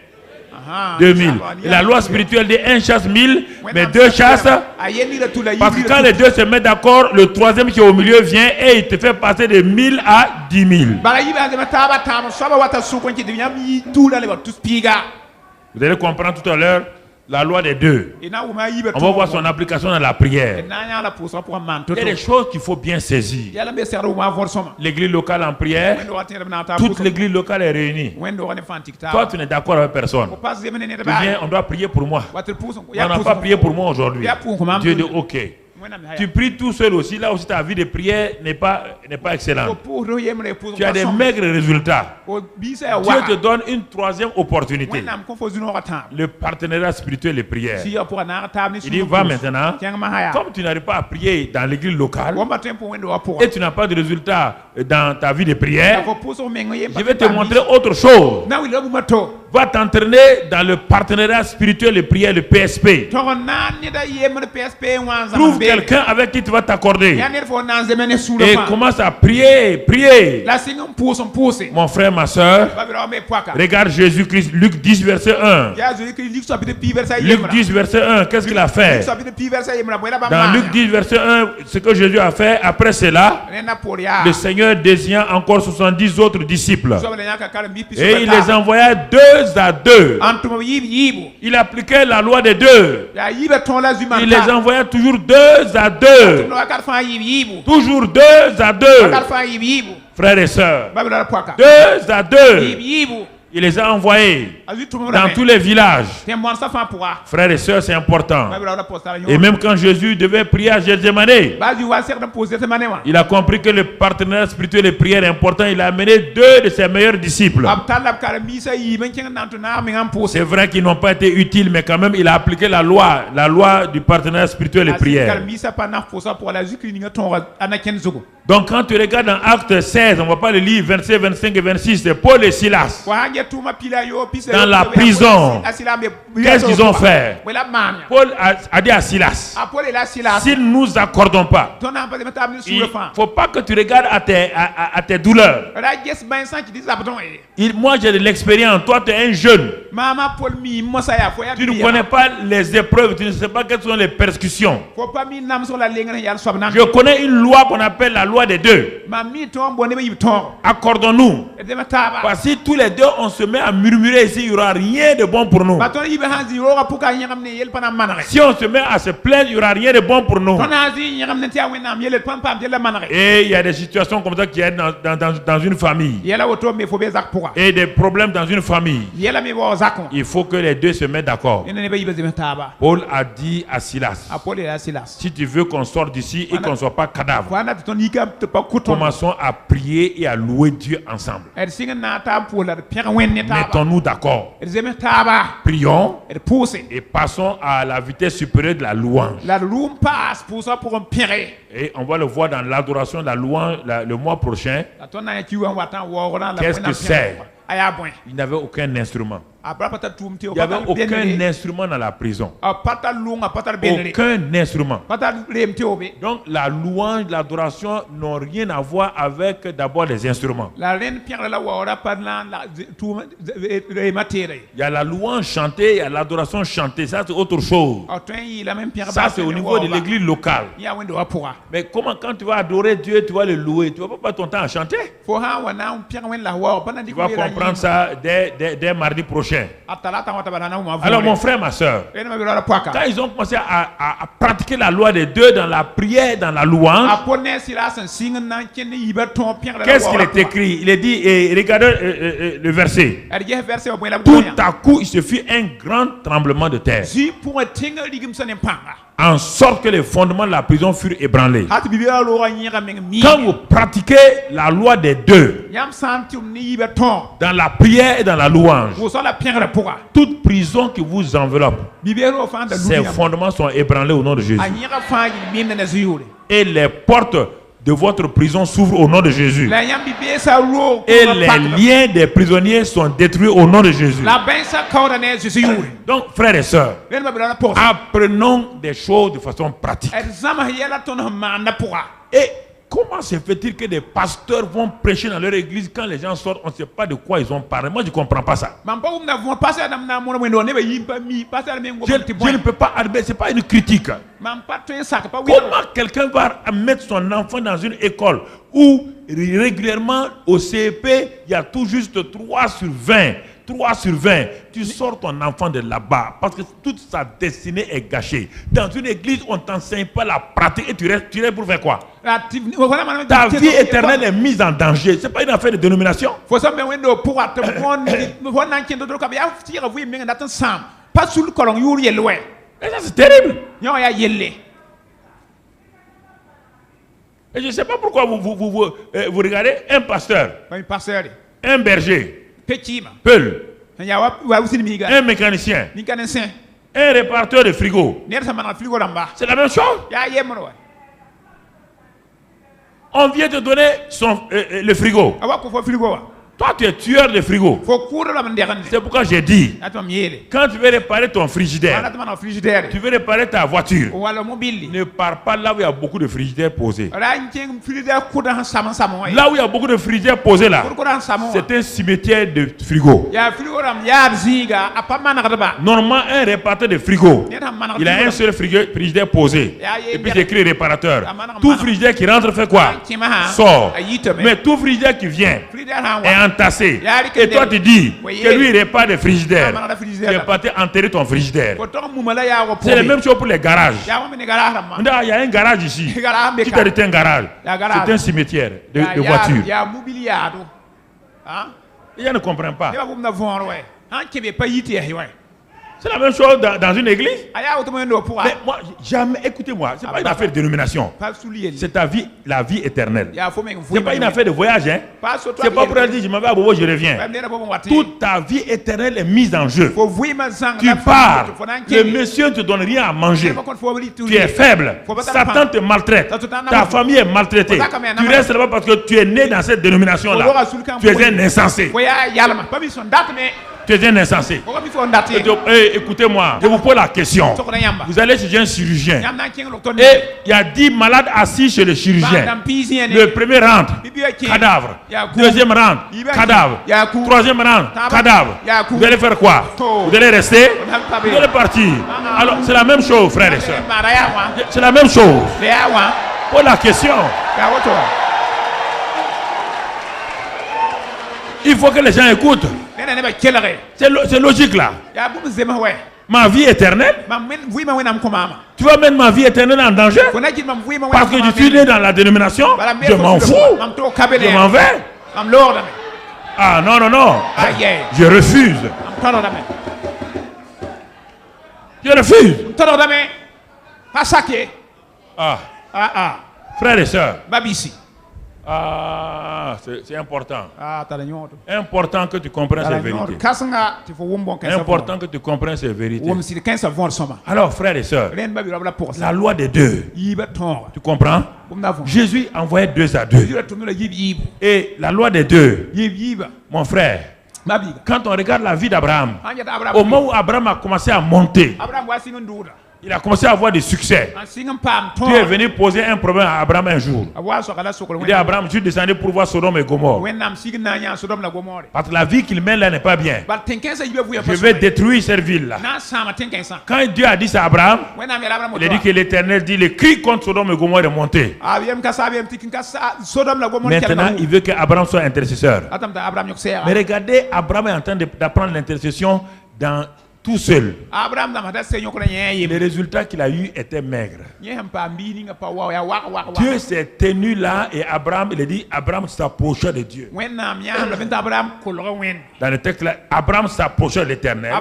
2000. Et la loi spirituelle dit un chasse 1000, mais deux chassent. Parce que quand les deux se mettent d'accord, le troisième qui est au milieu vient et il te fait passer de 1000 à 10 000. Vous allez comprendre tout à l'heure la loi des deux. On va voir son application dans la prière. Il y a des choses qu'il faut bien saisir. L'église locale en prière, toute l'église locale est réunie. Toi, tu n'es d'accord avec personne. Tu viens, on doit prier pour moi. On n'a pas prié pour moi aujourd'hui. Dieu dit ok. Tu pries tout seul aussi, là aussi ta vie de prière n'est pas excellente. Tu as des maigres résultats. Dieu te donne une troisième opportunité. Le partenariat spirituel et prière. Il dit va maintenant, comme tu n'arrives pas à prier dans l'église locale et tu n'as pas de résultat dans ta vie de prière, je vais te montrer autre chose. Va t'entraîner dans le partenariat spirituel et prière, le PSP. Trouve quelqu'un avec qui tu vas t'accorder et commence à prier, prier. Mon frère, ma soeur, regarde Jésus-Christ, Luc 10 verset 1. Luc 10 verset 1, qu'est-ce qu'il a fait? Dans Luc 10 verset 1, ce que Jésus a fait, après cela, le Seigneur désigna encore 70 autres disciples et il les envoya deux à deux. Il appliquait la loi des deux. Il les envoyait toujours deux à deux. Toujours deux à deux. Frères et sœurs, deux à deux. Il les a envoyés dans tous les villages. Frères et sœurs, c'est important. Et même quand Jésus devait prier à Gethsémane, il a compris que le partenariat spirituel et prière est important. Il a amené deux de ses meilleurs disciples. C'est vrai qu'ils n'ont pas été utiles, mais quand même, il a appliqué la loi du partenariat spirituel et prière. Donc quand tu regardes dans Acte 16, on ne va pas le lire, 27, 25 et 26, c'est Paul et Silas. Dans la prison, qu'est-ce qu'ils ont fait? Paul a dit à Silas, s'ils ne nous accordons pas, il ne faut pas que tu regardes à tes douleurs. Moi j'ai de l'expérience, toi tu es un jeune. Tu ne connais pas les épreuves, tu ne sais pas quelles sont les persécutions. Je connais une loi qu'on appelle la loi des deux. Accordons-nous. Parce que si tous les deux on se met à murmurer ici, il n'y aura rien de bon pour nous. Si on se met à se plaindre, il n'y aura rien de bon pour nous. Et il y a des situations comme ça qui sont dans une famille. Et des problèmes dans une famille. Il faut que les deux se mettent d'accord. Paul a dit à Silas, si tu veux qu'on sorte d'ici et qu'on ne soit pas cadavre, commençons à prier et à louer Dieu ensemble. Mettons-nous d'accord. Prions et passons à la vitesse supérieure de la louange. Et on va le voir dans l'adoration de la louange le mois prochain. Qu'est-ce que c'est? Il n'avait aucun instrument. Il n'y avait aucun instrument dans la prison. Aucun instrument. Donc la louange, l'adoration n'ont rien à voir avec d'abord les instruments. Il y a la louange chantée, il y a l'adoration chantée. Ça c'est autre chose. Ça c'est au niveau de l'église locale. Mais comment quand tu vas adorer Dieu, tu vas le louer, tu ne vas pas passer ton temps à chanter. Tu vas comprendre ça dès mardi prochain. Alors mon frère, ma soeur, quand ils ont commencé à pratiquer la loi des deux dans la prière, dans la louange, qu'est-ce qu'il est écrit? Il est dit, et regardez le verset, tout à coup il se fit un grand tremblement de terre, en sorte que les fondements de la prison furent ébranlés. Quand vous pratiquez la loi des deux dans la prière et dans la louange, toute prison qui vous enveloppe, ses fondements sont ébranlés au nom de Jésus. Et les portes de votre prison s'ouvrent au nom de Jésus. Et les liens des prisonniers sont détruits au nom de Jésus. Donc, frères et sœurs, apprenons des choses de façon pratique. Et comment se fait-il que des pasteurs vont prêcher dans leur église quand les gens sortent, on ne sait pas de quoi ils ont parlé? Moi, je ne comprends pas ça. Je ne peux pas admettre, ce n'est pas une critique. Comment quelqu'un va mettre son enfant dans une école où régulièrement au CEP, il y a tout juste 3 sur 20. 3 sur 20, tu sors ton enfant de là-bas parce que toute sa destinée est gâchée. Dans une église, on ne t'enseigne pas la pratique et tu restes pour faire quoi? Ta vie éternelle est mise en danger. Ce n'est pas une affaire de dénomination. Et ça, c'est terrible. Et je ne sais pas pourquoi vous regardez un pasteur, un berger, Peul, un mécanicien, un réparateur de frigo. C'est la même chose. On vient te donner le frigo. Toi, tu es tueur de frigo. C'est pourquoi j'ai dit, quand tu veux réparer ton frigidaire, tu veux réparer ta voiture, ne pars pas là où il y a beaucoup de frigidaires posés. Là où il y a beaucoup de frigidaires posés là, c'est un cimetière de frigo. Normalement, un réparateur de frigo, il a un seul frigidaire posé. Et puis c'est écrit réparateur. Tout frigidaire qui rentre fait quoi? Sort. Mais tout frigidaire qui vient est entassé. Et toi tu dis que lui il répare des frigidaires. Tu es parti enterrer ton frigidaire. C'est la même chose pour les garages. Il y a un garage ici. Qui t'a dit un garage? C'est un cimetière de voitures. Les gens ne comprennent pas. C'est la même chose dans une église. Mais moi, jamais, écoutez-moi, ce n'est pas une affaire de dénomination. C'est ta vie, la vie éternelle. Ce n'est pas une affaire de voyage. Hein? Ce n'est pas pour dire je m'en vais à Bobo, je reviens. Toute ta vie éternelle est mise en jeu. Tu pars, le monsieur ne te donne rien à manger. Tu es faible. Satan te maltraite. Ta famille est maltraitée. Tu restes là-bas parce que tu es né dans cette dénomination-là. Tu es un insensé. Tu es un insensé. Écoutez-moi, je vous pose la question. Vous allez chez un chirurgien. Et il y a 10 malades assis chez le chirurgien. Le premier rentre, cadavre. Deuxième rentre, cadavre. Troisième rentre, cadavre. Vous allez faire quoi? Vous allez rester? Vous allez partir? Alors, c'est la même chose, frères et sœurs. C'est la même chose. Pose la question. Il faut que les gens écoutent. C'est logique là. Ma vie éternelle. Tu vas mettre ma vie éternelle en danger parce que je suis né dans la dénomination. Je m'en fous. Je m'en vais. Ah non, non, non. Je refuse. Je refuse. Frères et sœurs. Ah, c'est important. Important que tu comprennes ces vérités. Important que tu comprennes ces vérités. Alors, frères et sœurs, la loi des deux. Tu comprends? Jésus envoyait 2 à 2. Et la loi des deux, mon frère, quand on regarde la vie d'Abraham, au moment où Abraham a commencé à monter, il a commencé à avoir du succès. Dieu est venu poser un problème à Abraham un jour. Il dit à Abraham, je suis descendu pour voir Sodome et Gomorrhe. Parce que la vie qu'il mène là n'est pas bien. Je vais détruire cette ville-là. Quand Dieu a dit ça à Abraham, il a dit que l'Éternel dit, le cri contre Sodome et Gomorrhe est monté. Maintenant, il veut qu'Abraham soit intercesseur. Mais regardez, Abraham est en train d'apprendre l'intercession dans tout seul. Les résultats qu'il a eu étaient maigres. Dieu s'est tenu là et Abraham, il a dit, Abraham s'approcha de Dieu. Dans le texte là, Abraham s'approcha de l'Éternel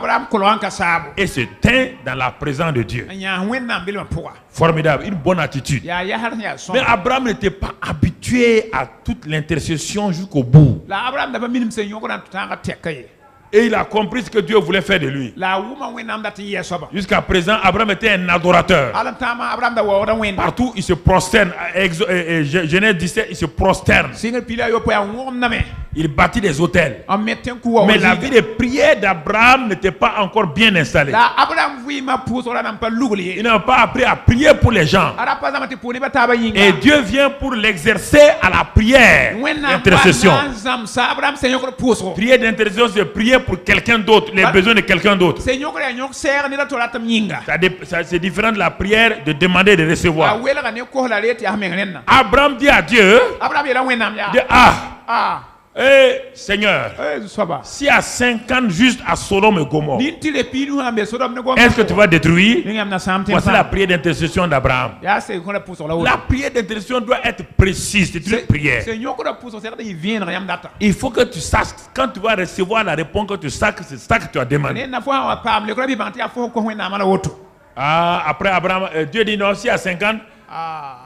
et se tint dans la présence de Dieu. Formidable, une bonne attitude. Mais Abraham n'était pas habitué à toute l'intercession jusqu'au bout. Et il a compris ce que Dieu voulait faire de lui. Jusqu'à présent, Abraham était un adorateur. Partout, il se prosterne. Genèse 17, il se prosterne. Il bâtit des hôtels. Mais la vie de prière d'Abraham n'était pas encore bien installée. Il n'a pas appris à prier pour les gens. Et Dieu vient pour l'exercer à la prière d'intercession. Prière d'intercession, c'est prier pour quelqu'un d'autre, les besoins de quelqu'un d'autre. C'est différent de la prière de demander et de recevoir. Abraham dit à Dieu, Seigneur, si à 50 juste à Sodome et Gomorrhe, est-ce que tu vas détruire? Voici la prière d'intercession d'Abraham. La prière d'intercession doit être précise, c'est une prière. Il faut que tu saches, quand tu vas recevoir la réponse, que tu saches que c'est ça que tu as demandé. Après Abraham, Dieu dit non, si à 50,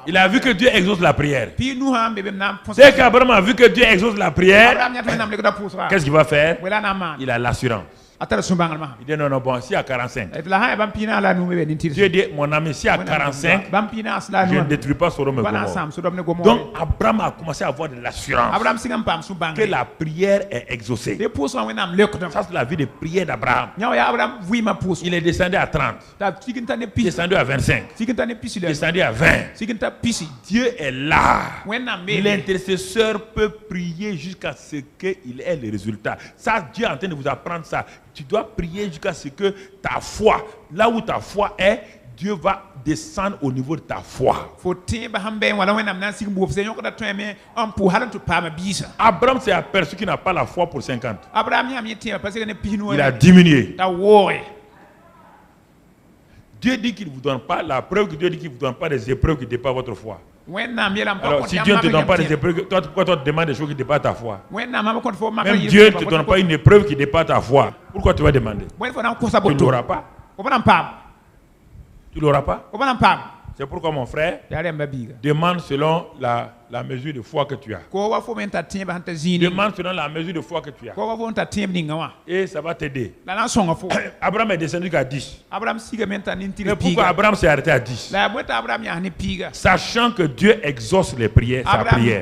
il a vu que Dieu exauce la prière. Dès qu'Abraham a vu que Dieu exauce la prière, qu'est-ce qu'il va faire? Il a l'assurance. Il dit non, bon, si à 45. Dieu dit, mon ami, si à 45, je ne détruis pas Sodome et Gomorrhe. Donc Abraham a commencé à avoir de l'assurance que la prière est exaucée. Ça, c'est la vie de prière d'Abraham. Il est descendu à 30. Il est descendu à 25. Il est descendu à 20. Dieu est là. L'intercesseur peut prier jusqu'à ce qu'il ait le résultat. Ça, Dieu est en train de vous apprendre ça. Tu dois prier jusqu'à ce que ta foi, là où ta foi est, Dieu va descendre au niveau de ta foi. Abraham s'est aperçu qu'il n'a pas la foi pour 50. Il a diminué. Dieu dit qu'il ne vous donne pas, la preuve que Dieu dit qu'il ne vous donne pas des épreuves qui dépassent votre foi. Alors si Dieu ne te donne pas des épreuves, toi, pourquoi toi te demandes des choses qui dépassent ta foi? Même Dieu ne te donne pas une épreuve qui dépasse ta foi. Pourquoi tu vas demander? Tu ne l'auras pas. Tu ne l'auras pas. C'est pourquoi mon frère demande selon la mesure de foi que tu as. Demande selon la mesure de foi que tu as. Et ça va t'aider. Abraham est descendu jusqu'à 10. Mais pourquoi Abraham s'est arrêté à 10? Sachant que Dieu exauce les prières, sa prière.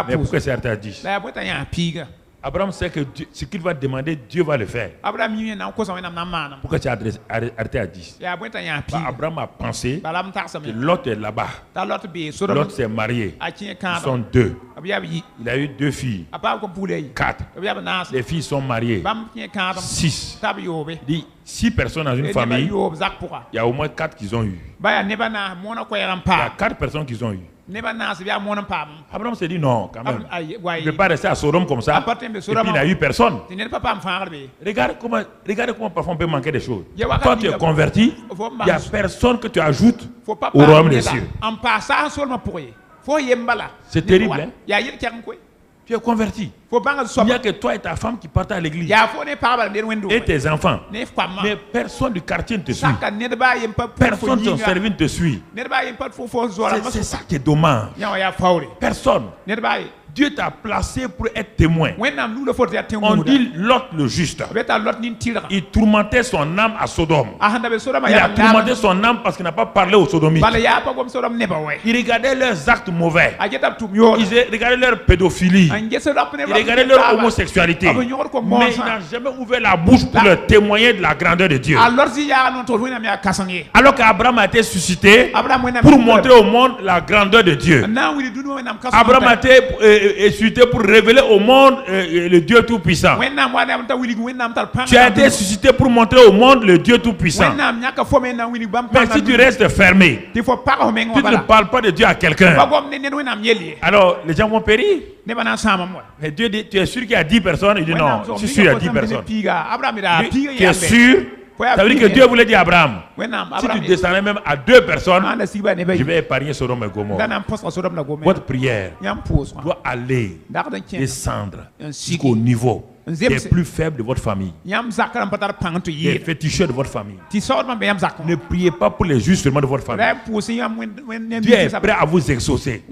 Mais pourquoi il s'est arrêté à 10? Abraham sait que ce qu'il va demander, Dieu va le faire. Pourquoi tu es arrêté à 10? Abraham a pensé que l'autre est là-bas. L'autre s'est marié. Ils sont 2. Il a eu 2 filles. 4. Les filles sont mariées. 6. Il dit 6 personnes dans une famille. Il y a au moins 4 qu'ils ont eu. Il y a 4 personnes qu'ils ont eu. Abraham s'est dit non, quand même. Il ne peut pas rester à Sodome comme ça. Et puis il n'a eu personne. Regarde comment parfois on peut manquer des choses. Toi tu es converti, il n'y a personne que tu ajoutes au royaume des cieux. C'est terrible, hein? Tu es converti. Il n'y a que toi et ta femme qui partent à l'église. Et tes enfants. Mais personne du quartier ne te suit. Personne de ton service ne te suit. C'est ça qui est dommage. Personne. Dieu t'a placé pour être témoin. On dit Lot le juste. Il tourmentait son âme à Sodome. Il a tourmenté son âme parce qu'il n'a pas parlé aux sodomites. Il regardait leurs actes mauvais. Il regardait leur pédophilie. Il regardait leur homosexualité. Mais il n'a jamais ouvert la bouche pour leur témoigner de la grandeur de Dieu. Alors qu'Abraham a été suscité pour montrer au monde la grandeur de Dieu. Abraham a été suscité pour révéler au monde le Dieu Tout-Puissant. Tu as été suscité pour montrer au monde le Dieu Tout-Puissant. Mais si tu restes fermé, tu ne parles pas de Dieu à quelqu'un, alors les gens vont périr. Mais Dieu dit, tu es sûr qu'il y a 10 personnes? Il dit non, je suis sûr qu'il y a 10 personnes. Tu es sûr? Ça veut dire que Dieu voulait dire à Abraham, si tu descendais même à 2 personnes, je vais épargner Sodome et Gomorrhe. Votre prière doit aller descendre jusqu'au niveau des plus faibles de votre famille, des féticheurs de votre famille. Ne priez pas pour les justes seulement de votre famille. Dieu est prêt à vous exaucer.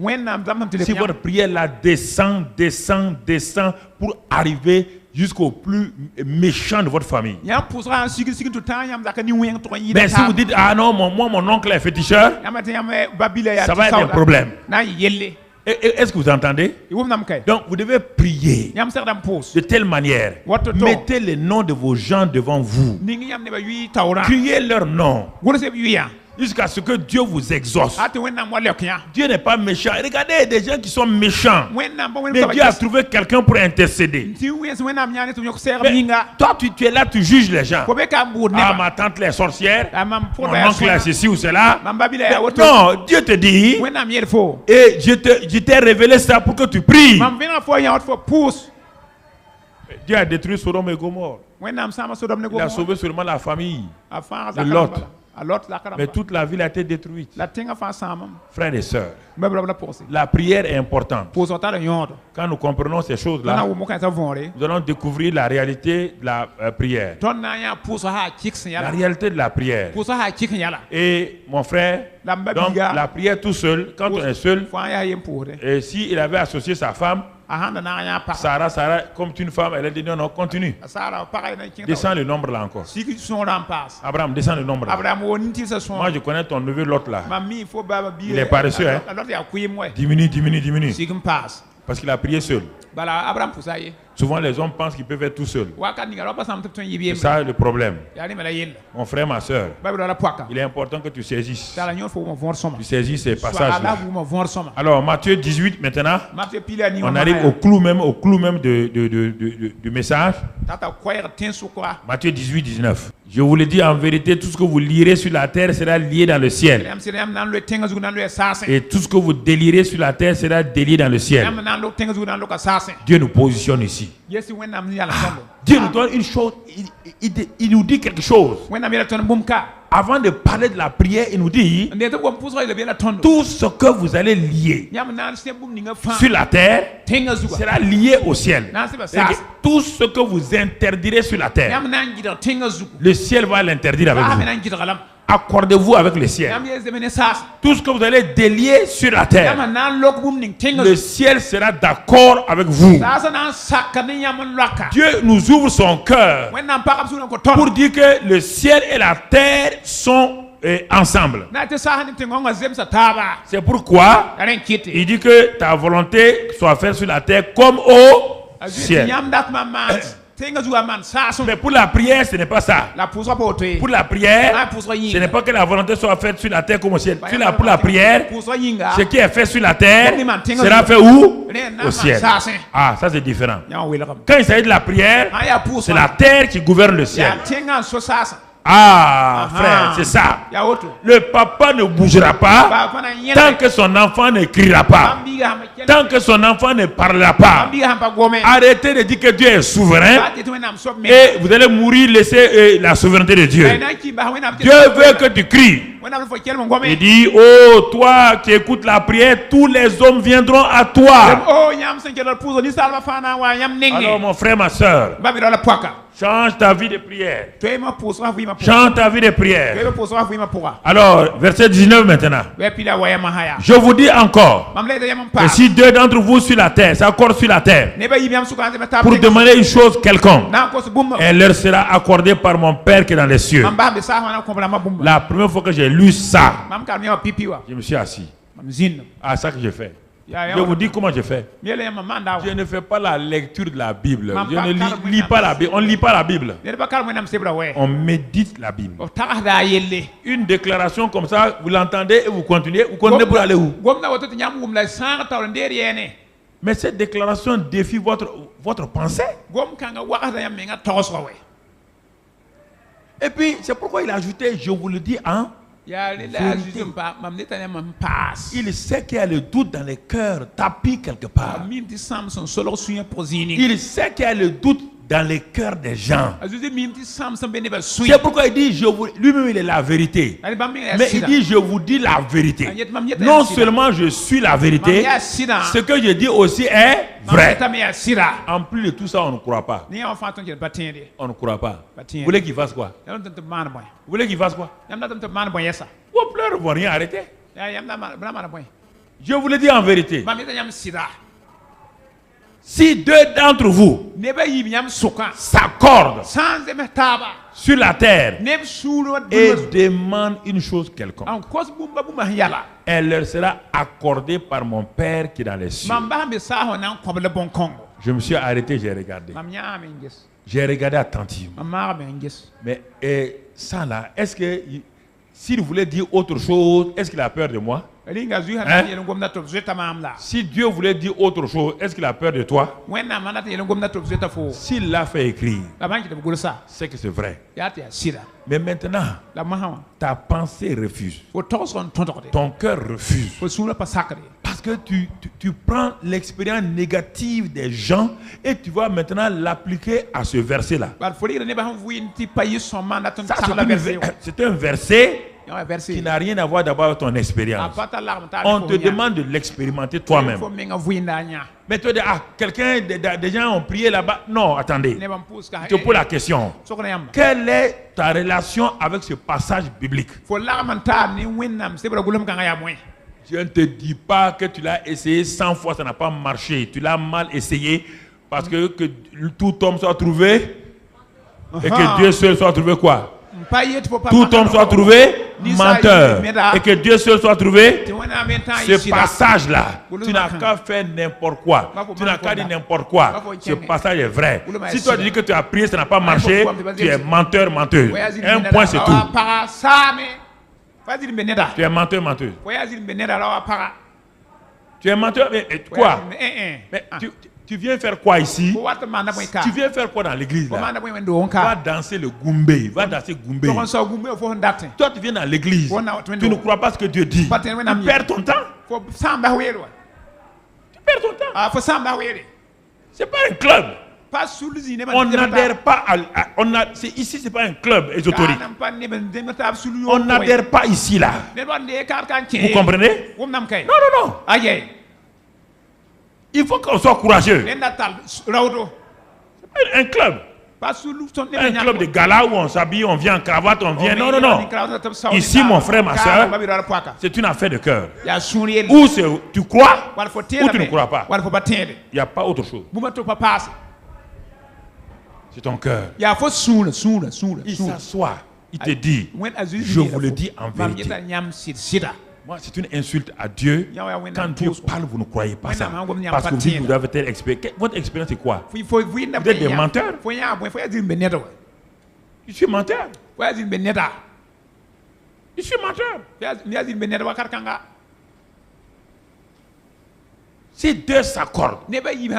Si votre prière là descend pour arriver jusqu'au plus méchant de votre famille. Mais si vous dites, ah non, moi mon oncle est féticheur, ça va être un problème. Est-ce que vous entendez? Donc vous devez prier de telle manière. Mettez les noms de vos gens devant vous. Criez leur nom. Jusqu'à ce que Dieu vous exauce. Dieu n'est pas méchant. Regardez, il y a des gens qui sont méchants. Mais Dieu a trouvé quelqu'un pour intercéder. Mais toi, tu es là, tu juges les gens. Ah, ma tante est sorcière. Mon oncle est ceci ou cela. Non, Dieu te dit. Et je t'ai révélé ça pour que tu pries. Dieu a détruit Sodome et Gomorrhe. Il a sauvé seulement la famille de Lot. Mais toute la ville a été détruite. Frères et sœurs, la prière est importante. Quand nous comprenons ces choses-là, nous allons découvrir la réalité de la prière. La réalité de la prière. Et mon frère, donc, la prière tout seul, quand on est seul, et s'il avait associé sa femme, Sarah, comme une femme, elle a dit non, continue. Descends le nombre là encore. Abraham, descends le nombre là. Moi, je connais ton neveu Lot là. Il est paresseux, hein? Diminue. Parce qu'il a prié seul. Souvent, les hommes pensent qu'ils peuvent être tout seuls. C'est ça le problème. Mon frère, ma soeur, il est important que tu saisisses. Tu saisisses ces passages-là. Alors, Matthieu 18 maintenant. On arrive au clou même du message. Matthieu 18, 19. Je vous le dis en vérité, tout ce que vous lirez sur la terre sera lié dans le ciel. Et tout ce que vous délirez sur la terre sera délié dans le ciel. Dieu nous positionne ici. Dieu nous donne une chose, il nous dit quelque chose. Avant de parler de la prière, il nous dit tout ce que vous allez lier sur la terre sera lié au ciel. Tout ce que vous interdirez sur la terre, le ciel va l'interdire avec vous. Accordez-vous avec le ciel. Tout ce que vous allez délier sur la terre, le ciel sera d'accord avec vous. Dieu nous ouvre son cœur pour dire que le ciel et la terre sont ensemble. C'est pourquoi il dit que ta volonté soit faite sur la terre comme au ciel. Mais pour la prière, ce n'est pas ça. Pour la prière, ce n'est pas que la volonté soit faite sur la terre comme au ciel. Pour la prière, ce qui est fait sur la terre sera fait où? Au ciel. Ah, ça c'est différent. Quand il s'agit de la prière, c'est la terre qui gouverne le ciel. Ah, frère, c'est ça. Le papa ne bougera pas tant que son enfant ne criera pas. Tant que son enfant ne parlera pas. Arrêtez de dire que Dieu est souverain et vous allez mourir, laisser la souveraineté de Dieu. Dieu veut que tu cries. Il dit, oh, toi qui écoutes la prière, tous les hommes viendront à toi. Alors mon frère, ma soeur, change ta vie de prière. Change ta vie de prière. Alors, verset 19 maintenant. Je vous dis encore que si deux d'entre vous sur la terre s'accordent sur la terre pour demander une chose quelconque, elle leur sera accordée par mon Père qui est dans les cieux. La première fois que j'ai lu ça, je me suis assis. Ah, ça que j'ai fait. Je vous dis comment je fais. Je ne fais pas la lecture de la Bible. Je ne lis pas la Bible. On ne lit pas la Bible. On médite la Bible. Une déclaration comme ça, vous l'entendez et vous continuez. Vous continuez pour aller où? Mais cette déclaration défie votre pensée. Et puis, c'est pourquoi il a ajouté, je vous le dis, hein? Il sait qu'il y a le doute dans les cœurs, tapis quelque part. Il sait qu'il y a le doute dans les cœurs des gens. C'est pourquoi il dit, lui-même il est la vérité. Mais il dit, je vous dis la vérité. Non seulement je suis la vérité, ce que je dis aussi est vrai. En plus de tout ça, on ne croit pas. On ne croit pas. Vous voulez qu'il fasse quoi? Vous voulez qu'il fasse quoi? Vos pleurs ne vont rien arrêter. Je vous le dis en vérité. Si deux d'entre vous s'accordent sur la terre et demandent une chose quelconque, elle leur sera accordée par mon Père qui est dans les cieux. Je me suis arrêté, j'ai regardé. J'ai regardé attentivement. Mais ça là, est-ce que s'il voulait dire autre chose, est-ce qu'il a peur de moi? Si Dieu voulait dire autre chose, est-ce qu'il a peur de toi? S'il l'a fait écrire, c'est que c'est vrai. Mais maintenant, ta pensée refuse. Ton cœur refuse. Parce que tu prends l'expérience négative des gens et tu vas maintenant l'appliquer à ce verset-là. C'est un verset qui n'a rien à voir d'abord avec ton expérience. On te demande de l'expérimenter toi-même. Mais tu dis, des gens ont prié là-bas. Non, attendez. Je te pose la question. Quelle est ta relation avec ce passage biblique? Je ne te dis pas que tu l'as essayé 100 fois, ça n'a pas marché. Tu l'as mal essayé parce que tout homme soit trouvé et que Dieu seul soit trouvé quoi? Tout homme soit trouvé menteur et que Dieu seul soit trouvé. Ce passage-là, tu n'as qu'à faire n'importe quoi. Tu n'as qu'à dire n'importe quoi. Ce passage est vrai. Si toi tu dis que tu as prié, ça n'a pas marché, tu es menteur, menteuse. Un point, c'est tout. Tu es menteur, menteuse. Tu es menteur, mais quoi? Mais tu viens faire quoi ici? Tu viens faire quoi dans l'église là? Va danser le Goumbé. Va danser Goumbé. Toi tu viens dans l'église. Tu ne crois pas ce que Dieu dit. Tu perds ton temps. Tu perds ton temps. C'est pas un club. On n'adhère pas ici, c'est pas un club ésotérique. On n'adhère pas ici là. Vous comprenez? Non. Il faut qu'on soit courageux. C'est pas un club. Un club de gala où on s'habille, on vient en cravate, on vient. Non. Ici, mon frère, ma soeur, c'est une affaire de cœur. Ou tu crois, ou tu ne crois pas. Il n'y a pas autre chose. C'est ton cœur. Il s'assoit, il te dit, je vous le dis en vérité. Moi, c'est une insulte à Dieu. Quand Dieu parle, vous ne croyez pas ça. Parce que vous avez telle expérience. Votre expérience, c'est quoi? Vous êtes des menteurs. Je suis menteur. Je suis menteur. Si deux s'accordent, il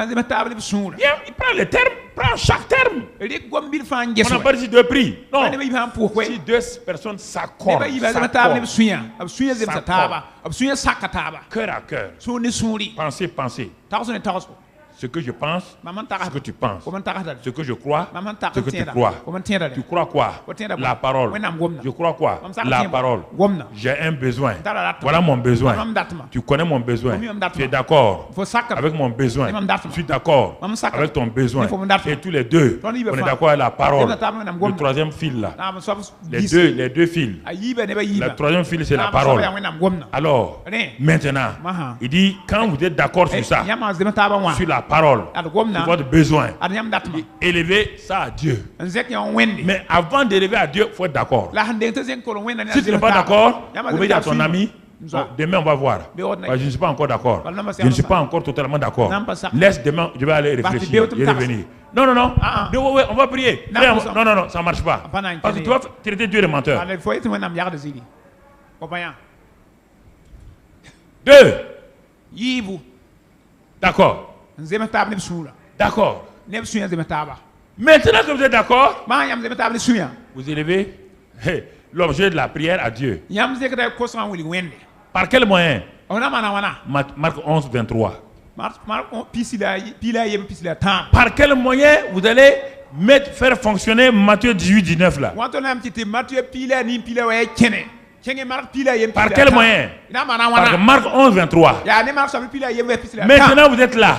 prend les termes, prend chaque terme. On n'a pas dit deux prix. Non. Si deux personnes s'accordent, cœur à cœur, pensée. Ce que je pense, ce que tu penses. Ce que je crois, ce que tu crois. Tu crois quoi? La parole. Je crois quoi? La parole. J'ai un besoin. Voilà mon besoin. Tu connais mon besoin. Tu es d'accord avec mon besoin. Je suis d'accord avec ton besoin. Et tous les deux, on est d'accord avec la parole. Le troisième fil là. Les deux fils. Le troisième fil, c'est la parole. Alors, maintenant, il dit, quand vous êtes d'accord sur ça, sur la parole, sur votre besoin, élevez ça à Dieu. Mais avant d'élever à Dieu, il faut être d'accord. Si tu n'es pas d'accord, vous pouvez dire à ton ami, demain on va voir. Je ne suis pas encore d'accord. Je ne suis pas encore totalement d'accord. Laisse demain, je vais aller réfléchir et revenir. Non. On va prier. Non, ça ne marche pas. Parce que tu vas traiter Dieu de menteur. 2. D'accord. D'accord. Maintenant que vous êtes d'accord, vous élevez l'objet de la prière à Dieu. Par quel moyen? Marc 11, 23. Par quel moyen vous allez faire fonctionner Matthieu 18, 19 là? Par quel moyen? Parce que Marc 11, 23. Maintenant vous êtes là.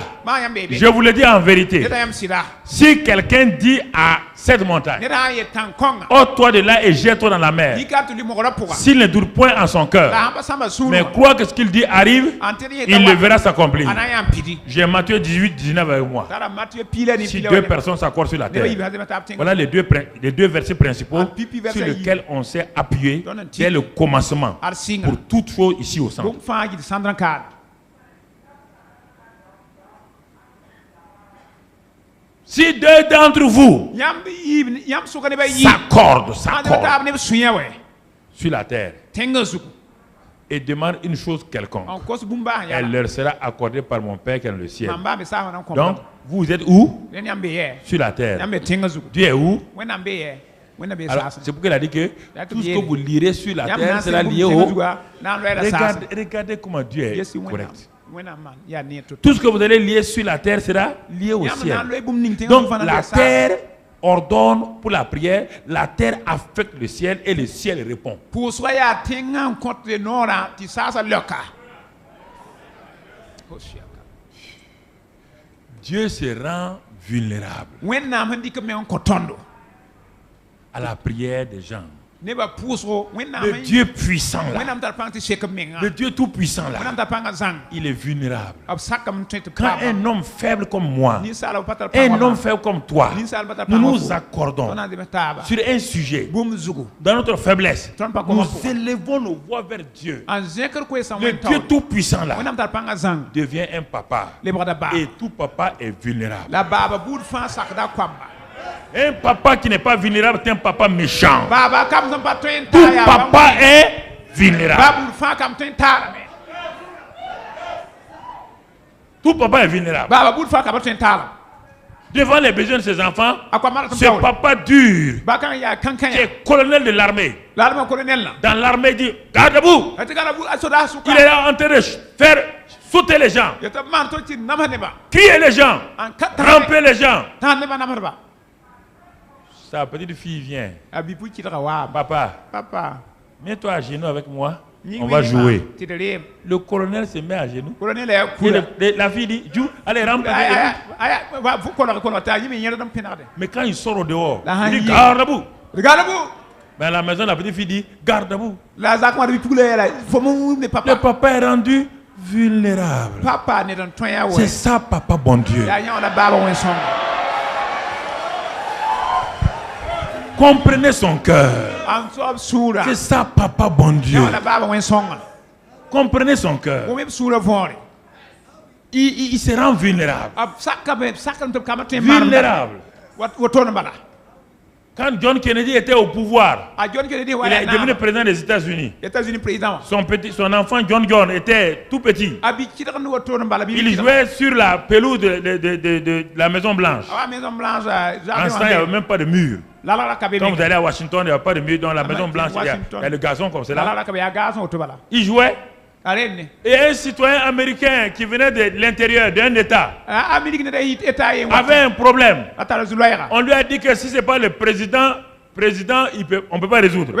Je vous le dis en vérité. Si quelqu'un dit à cette montagne. Ôte toi de là et jette-toi dans la mer. S'il ne doute point en son cœur, mais croit que ce qu'il dit arrive, il le verra s'accomplir. J'ai Matthieu 18, 19 avec moi. Si deux personnes s'accordent sur la terre, voilà les deux versets principaux sur lesquels on s'est appuyé dès le commencement pour toute chose ici au centre. Si deux d'entre vous s'accordent sur la terre et demandent une chose quelconque, elle leur sera accordée par mon Père qui est dans le ciel. Donc, vous êtes où? Sur la terre. Dieu est où? C'est pourquoi il a dit que tout ce que vous lirez sur la terre sera lié au... Regardez comment Dieu est correct. Tout ce que vous allez lier sur la terre sera lié au ciel. Donc la terre ordonne pour la prière, la terre affecte le ciel et le ciel répond. Dieu se rend vulnérable à la prière des gens. Le Dieu puissant là, le Dieu tout puissant là, il est vulnérable. Quand un homme faible comme moi, un homme faible comme toi, nous nous accordons sur un sujet, dans notre faiblesse, nous élevons nos voix vers Dieu. Le Dieu tout puissant là devient un papa, et tout papa est vulnérable. Un papa qui n'est pas vulnérable est un papa méchant. Tout papa est vulnérable. Tout papa est vulnérable. Devant les besoins de ses enfants, ce papa dur, qui est colonel de l'armée, dans l'armée dit, garde-vous. Il est là en train de faire sauter les gens, crier les gens, ramper les gens. Sa petite fille vient. Papa, mets-toi à genoux avec moi. On va jouer. Le colonel se met à genoux. La fille dit, allez, rampe. Mais quand il sort au dehors, il dit, garde-vous. Mais à la maison, la petite fille dit, garde-vous. Le papa est rendu vulnérable. C'est ça, papa, bon Dieu. Comprenez son cœur. C'est ça, papa, bon Dieu. Comprenez son cœur. Il se rend vulnérable. Vulnérable. Quand John Kennedy était au pouvoir, il est devenu président des États-Unis. Son enfant John était tout petit. Il jouait sur la pelouse de la Maison Blanche. En ce temps, il n'y avait même pas de mur. Quand vous allez à Washington, il n'y a pas de mur. Dans la Maison Blanche, il y a le gazon comme cela. Il jouait. Et un citoyen américain qui venait de l'intérieur d'un État avait un problème. On lui a dit que si ce n'est pas le président, on ne peut pas résoudre.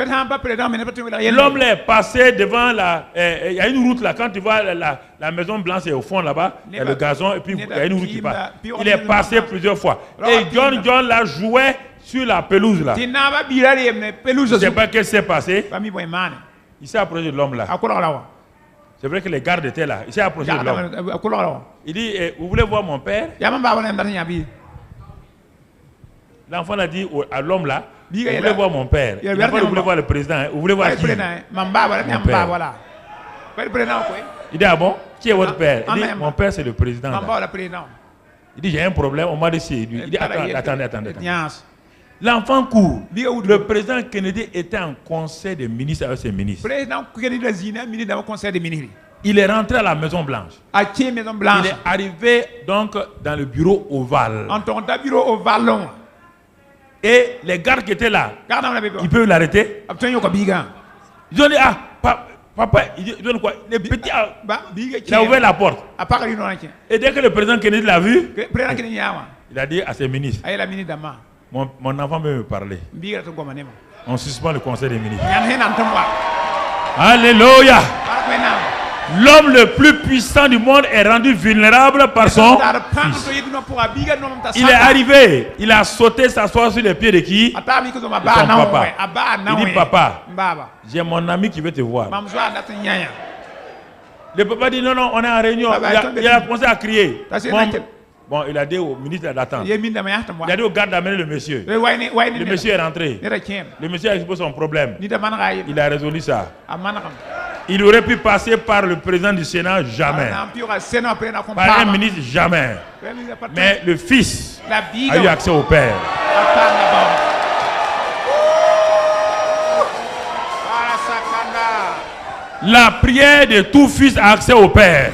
L'homme est passé devant il y a une route là, quand tu vois la Maison Blanche est au fond là-bas, il y a le gazon et puis il y a une route qui passe. Il est passé plusieurs fois. Et John là jouait sur la pelouse là. Je ne sais pas ce qui s'est passé. Il s'est approché de l'homme là. C'est vrai que les gardes étaient là. Il s'est approché de l'homme. Il dit, vous voulez voir mon père? L'enfant a dit à l'homme là, vous voulez voir mon père? Il n'a pas dit, vous voulez voir le président? Vous voulez voir qui? Mon père. Il dit, ah bon? Qui est votre père? Il dit, mon père c'est le président. Il dit, j'ai un problème, on m'a dit c'est lui. Il dit, attendez. L'enfant court. Le président Kennedy était en conseil des ministres avec ses ministres. Il est rentré à la Maison Blanche. Il est arrivé donc dans le bureau ovale. Et les gardes qui étaient là, ils peuvent l'arrêter. Ils ont dit, papa, il donne quoi? Les petits, il a ouvert la porte. Et dès que le président Kennedy l'a vu, il a dit à ses ministres, mon enfant veut me parler. On suspend le conseil des ministres. Alléluia. L'homme le plus puissant du monde est rendu vulnérable par son fils. Il est arrivé, il a sauté s'asseoir sur les pieds de qui? De son papa. Il dit, papa, j'ai mon ami qui veut te voir. Le papa dit, non, non, on est en réunion. Il a commencé à crier. Bon, il a dit au ministre d'attendre. Il a dit au garde d'amener le monsieur. Le monsieur est rentré. Le monsieur a exposé son problème. Il a résolu ça. Il aurait pu passer par le président du Sénat, jamais. Par un ministre, jamais. Mais le fils a eu accès au Père. La prière de tout fils a accès au Père.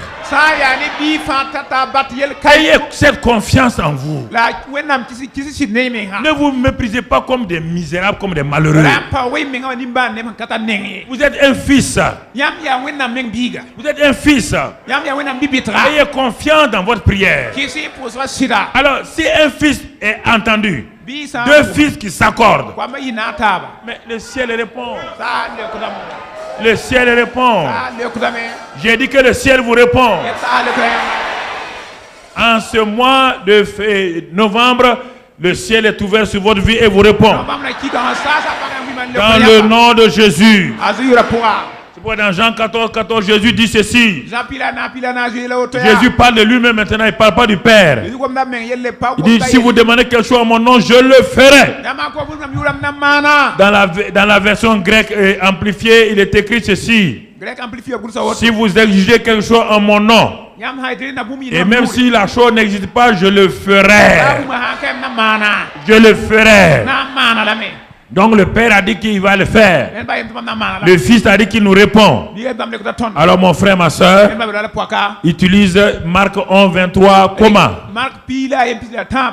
Ayez cette confiance en vous. Ne vous méprisez pas comme des misérables, comme des malheureux. Vous êtes un fils. Vous êtes un fils. Ayez confiance dans votre prière. Alors, si un fils est entendu, deux fils qui s'accordent, mais le ciel répond. Le ciel répond. J'ai dit que le ciel vous répond. En ce mois de novembre, le ciel est ouvert sur votre vie et vous répond. Dans le nom de Jésus. C'est pourquoi dans Jean 14, 14, Jésus dit ceci. Jésus parle de lui-même maintenant, il ne parle pas du Père. Il dit, si vous demandez quelque chose à mon nom, je le ferai. Dans la version grecque amplifiée, il est écrit ceci. Si vous exigez quelque chose en mon nom, et même si la chose n'existe pas, je le ferai. Je le ferai. Donc le Père a dit qu'il va le faire. Le Fils a dit qu'il nous répond. Alors mon frère, ma soeur, utilise Marc 11, 23. Comment?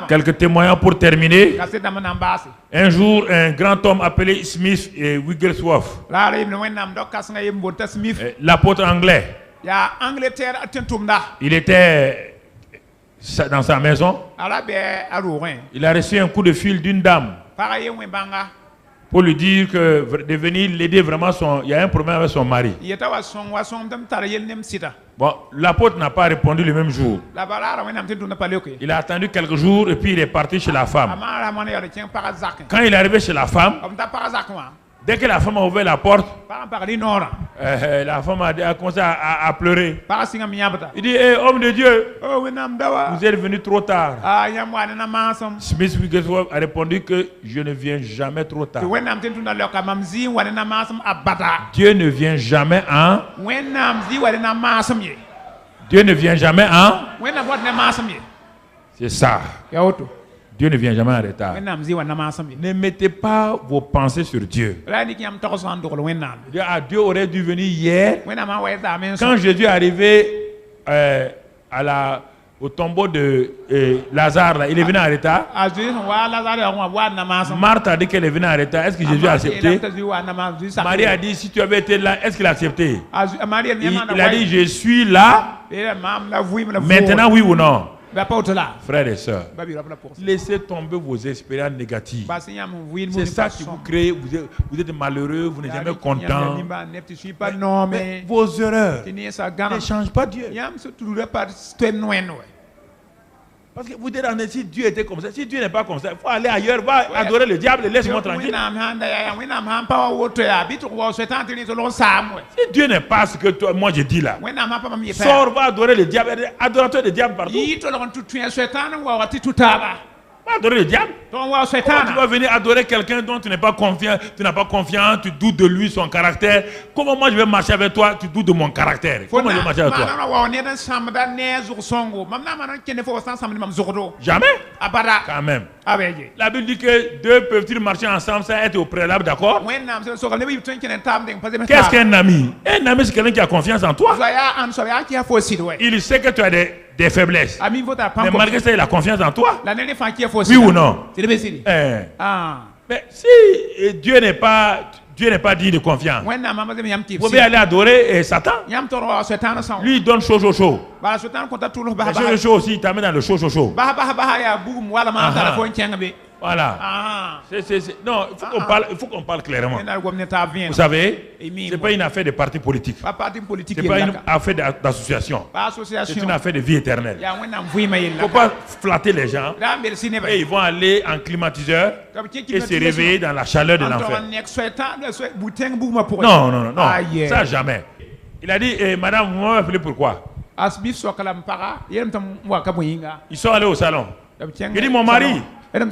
Quelques témoignages pour terminer. Un jour, un grand homme appelé Smith et Wigglesworth, l'apôtre anglais, il était dans sa maison. Il a reçu un coup de fil d'une dame pour lui dire que de venir l'aider vraiment, il y a un problème avec son mari. Bon, l'apôtre n'a pas répondu le même jour. Il a attendu quelques jours et puis il est parti chez la femme. Quand il est arrivé chez la femme, dès que la femme a ouvert la porte, la femme a commencé à pleurer. Il dit, hey, homme de Dieu, vous êtes venu trop tard. Smith Wigglesworth a répondu que je ne viens jamais trop tard. Dieu ne vient jamais en... Dieu ne vient jamais en... C'est ça. Dieu ne vient jamais en retard. Ne mettez pas vos pensées sur Dieu. Dieu aurait dû venir hier. Quand Jésus est arrivé au tombeau de Lazare, là, il est venu en retard. Marthe a dit qu'elle est venue en retard. Est-ce que Jésus a accepté? Marie a dit, si tu avais été là, est-ce qu'il a accepté? Il a dit, je suis là. Maintenant, oui ou non? Frères et sœurs, laissez tomber vos expériences négatives. C'est ça qui vous crée. Vous êtes malheureux, vous n'êtes jamais content. Mais vos erreurs ne changent pas Dieu. Parce que vous dites, si Dieu était comme ça, si Dieu n'est pas comme ça, il faut aller ailleurs, va adorer le diable et laisse-moi tranquille. Si Dieu n'est pas ce que moi je dis là, sors, va adorer le diable, adorateur de diable partout. Va adorer le diable. Comment tu vas venir adorer quelqu'un dont tu n'es pas confiant, tu doutes de lui, son caractère. Comment moi je vais marcher avec toi, tu doutes de mon caractère? Comment je vais marcher avec toi? Jamais. Quand même. La Bible dit que deux peuvent-ils marcher ensemble sans être au préalable d'accord? Qu'est-ce qu'un ami? Un ami, c'est quelqu'un qui a confiance en toi. Il sait que tu as des faiblesses. Mais malgré ça, il a confiance en toi. Oui ou non? Mais si Dieu n'est pas digne de confiance, vous pouvez aller adorer Satan. Lui, il donne chaud. Le chaud aussi, il t'amène dans le chaud. Voilà. Non, il faut qu'on parle clairement. Vous savez, ce n'est pas une affaire de parti politique. Ce n'est pas une affaire d'association. C'est une affaire de vie éternelle. Il ne faut pas flatter les gens. Et ils vont aller en climatiseur et se réveiller dans la chaleur de l'enfer. Non, non, non. Ça, jamais. Il a dit, madame, vous m'avez appelé pourquoi? Ils sont allés au salon. Il dit, mon mari, il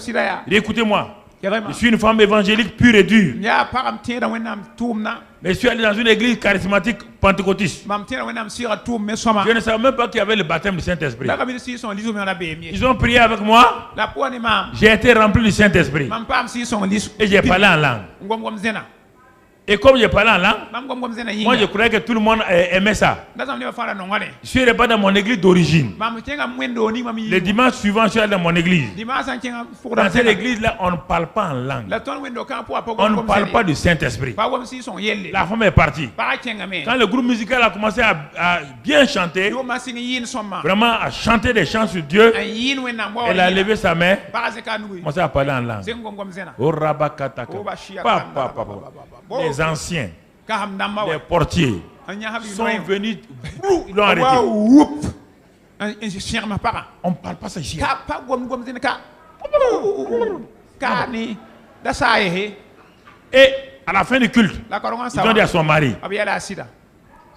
dit, écoutez-moi, je suis une femme évangélique pure et dure. Mais je suis allé dans une église charismatique pentecôtiste. Je ne savais même pas qu'il y avait le baptême du Saint-Esprit. Ils ont prié avec moi. J'ai été rempli du Saint-Esprit. Et j'ai parlé en langue. Et comme je parlais en langue, moi je croyais que tout le monde aimait ça. Je suis reparti dans mon église d'origine. Le dimanche suivant, je suis allé dans mon église. Dans cette église-là, on ne parle pas en langue. On ne parle pas du Saint-Esprit. La femme est partie. Quand le groupe musical a commencé à bien chanter, vraiment à chanter des chants sur Dieu, elle a levé sa main, commencé à parler en langue. Les anciens, les portiers sont venus, ils l'ont arrêté. On ne parle pas ça ici. Et à la fin du culte, ils ont dit à son mari,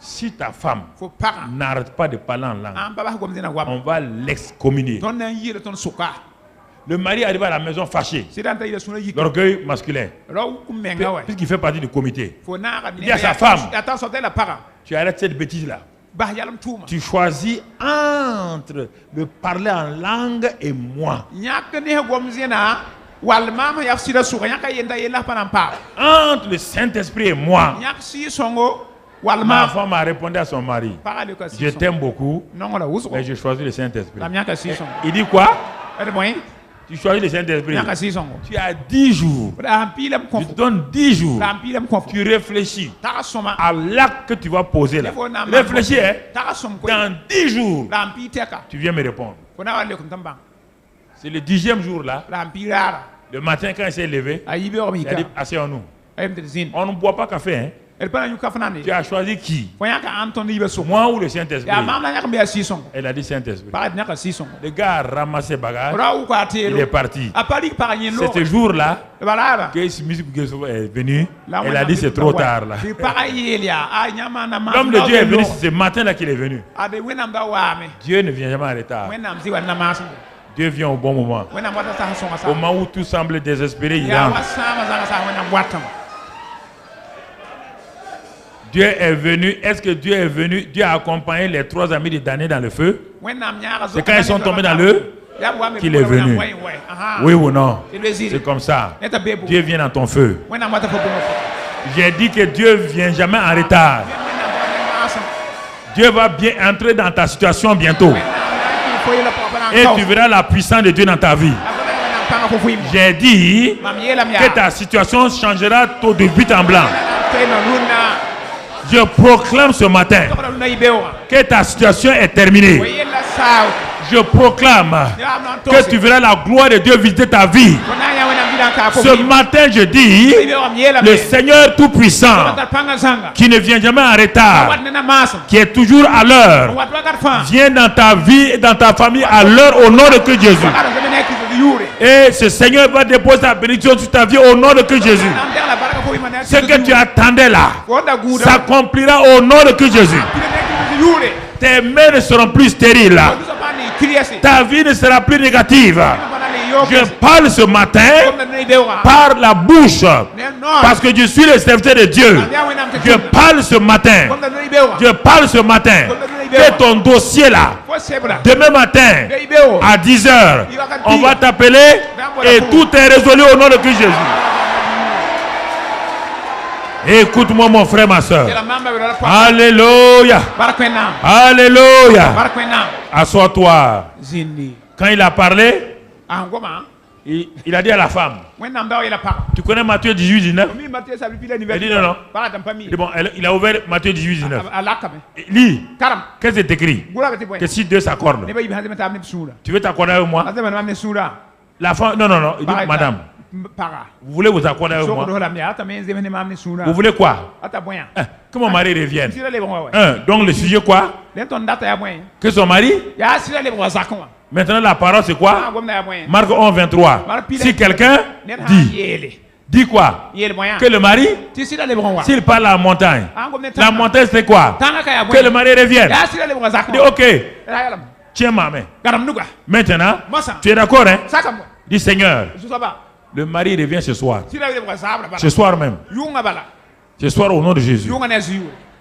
si ta femme n'arrête pas de parler en langue, on va l'excommunier. Le mari arrive à la maison fâché. L'orgueil masculin. Puisqu'il fait partie du comité. Il dit à sa femme, tu arrêtes cette bêtise-là. Tu choisis entre le parler en langue et moi. Entre le Saint-Esprit et moi. Ma femme a répondu à son mari, je t'aime beaucoup, mais je choisis le Saint-Esprit. Il dit quoi? Tu choisis le Saint-Esprit. Tu as 10 jours. Je te donne 10 jours. Tu réfléchis à l'acte que tu vas poser là. Réfléchis, hein? Dans 10 jours, tu viens me répondre. C'est le 10e jour là. Le matin, quand il s'est levé, il a dit, asseyons-nous. On ne boit pas café, hein? Tu as choisi qui? Moi ou le Saint-Esprit? Elle a dit Saint-Esprit. Le gars a ramassé bagage. Il est parti. C'est ce jour-là que ce musique est venu. Elle a dit c'est trop tard là. L'homme de Dieu est venu, c'est ce matin-là qu'il est venu. Dieu ne vient jamais en retard. Dieu vient au bon moment. Au moment où tout semble désespéré, il entre. Dieu est venu. Est-ce que Dieu est venu? Dieu a accompagné les 3 amis de Daniel dans le feu. C'est quand ils sont tombés dans le qu'il est venu. Oui ou non? C'est comme ça. Dieu vient dans ton feu. J'ai dit que Dieu ne vient jamais en retard. Dieu va bien entrer dans ta situation bientôt. Et tu verras la puissance de Dieu dans ta vie. J'ai dit que ta situation changera de but en blanc. Je proclame ce matin que ta situation est terminée. Je proclame que tu verras la gloire de Dieu visiter ta vie. Ce matin, je dis, le Seigneur Tout-Puissant, qui ne vient jamais en retard, qui est toujours à l'heure, vient dans ta vie et dans ta famille à l'heure au nom de Christ Jésus. Et ce Seigneur va déposer sa bénédiction sur ta vie au nom de Christ Jésus. Ce que tu attendais là s'accomplira au nom de Christ Jésus. Tes mains ne seront plus stériles. Ta vie ne sera plus négative. Je parle ce matin par la bouche parce que je suis le serviteur de Dieu. Je parle ce matin. Je parle ce matin que ton dossier là, demain matin à 10h, on va t'appeler et tout est résolu au nom de Christ Jésus. Écoute-moi mon frère, ma soeur. Alléluia. Alléluia. Assois-toi. Quand il a parlé, il a dit à la femme, tu connais Matthieu 18, 19? Il dit non, non. Bon, il a ouvert Matthieu 18, 19. Lis. Qu'est-ce que c'est écrit? Que si Dieu s'accorde, tu veux t'accorder avec moi? La femme, non, il dit, madame, vous voulez vous accorder avec moi? Vous voulez quoi? Que mon mari revienne. Donc le sujet quoi? Que son mari? Maintenant la parole c'est quoi? Marc 11, 23. Si quelqu'un dit quoi? Que le mari, s'il parle à la montagne c'est quoi? Que le mari revienne. Il dit ok, tiens ma main. Maintenant, tu es d'accord, hein? Dis Seigneur, le mari revient ce soir. Ce soir même. Ce soir au nom de Jésus.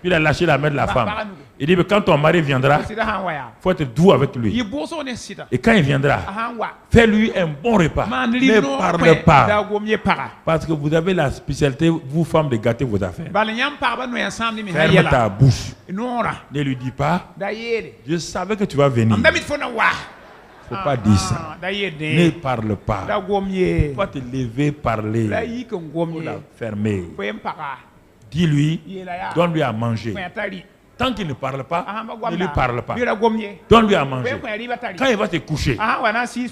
Il a lâché la main de la femme. Il dit, mais quand ton mari viendra, il faut être doux avec lui. Et quand il viendra, fais-lui un bon repas. Ne parle pas. Parce que vous avez la spécialité, vous femmes, de gâter vos affaires. Ferme ta bouche. Ne lui dis pas, je savais que tu vas venir. Il ne faut pas dire ça. Ne parle pas. Il faut te lever, parler. Faut la fermer. Dis-lui, donne-lui à manger. Tant qu'il ne parle pas, ne lui parle pas. Donne-lui à manger. Quand il va te coucher,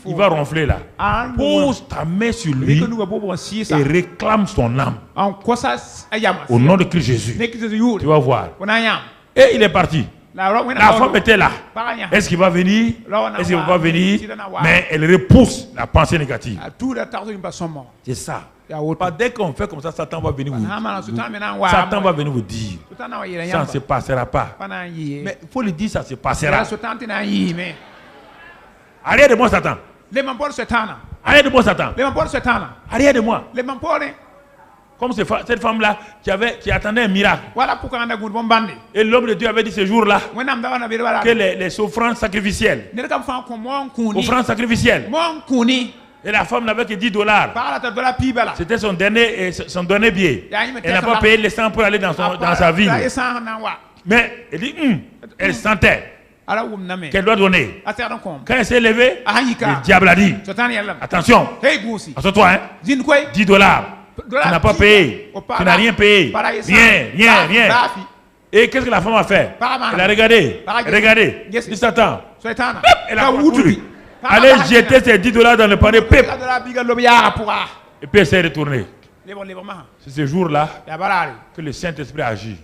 il va ronfler là. Pose ta main sur lui et réclame son âme. Au nom de Christ Jésus. Tu vas voir. Et il est parti. La femme était là. Est-ce qu'il va venir? Est-ce qu'il ne va pas venir? Mais elle repousse la pensée négative. C'est ça. Dès qu'on fait comme ça, Satan va venir vous dire. Satan va venir vous dire. Ça ne se passera pas. Mais il faut lui dire ça se passera. Arrière de moi, Satan. Arrière de moi, Satan. Arrière de moi. Comme cette femme-là qui attendait un miracle. Et l'homme de Dieu avait dit ce jour-là que les offrandes sacrificielles. Offrandes sacrificielles. Et la femme n'avait que $10. C'était son dernier billet. Elle n'a pas payé les 100 pour aller dans sa ville. Mais elle dit, elle sentait qu'elle doit donner. Quand elle s'est levée, le diable a dit, attention, assois-toi, hein, $10. Tu n'as pas payé. Tu n'as rien payé. Rien. Et qu'est-ce que la femme a fait? Elle a regardé. Dit Satan. Elle a couru. Allez jeter ces $10 dans le panier. Et puis elle s'est retournée. C'est ce jour-là que le Saint-Esprit agit.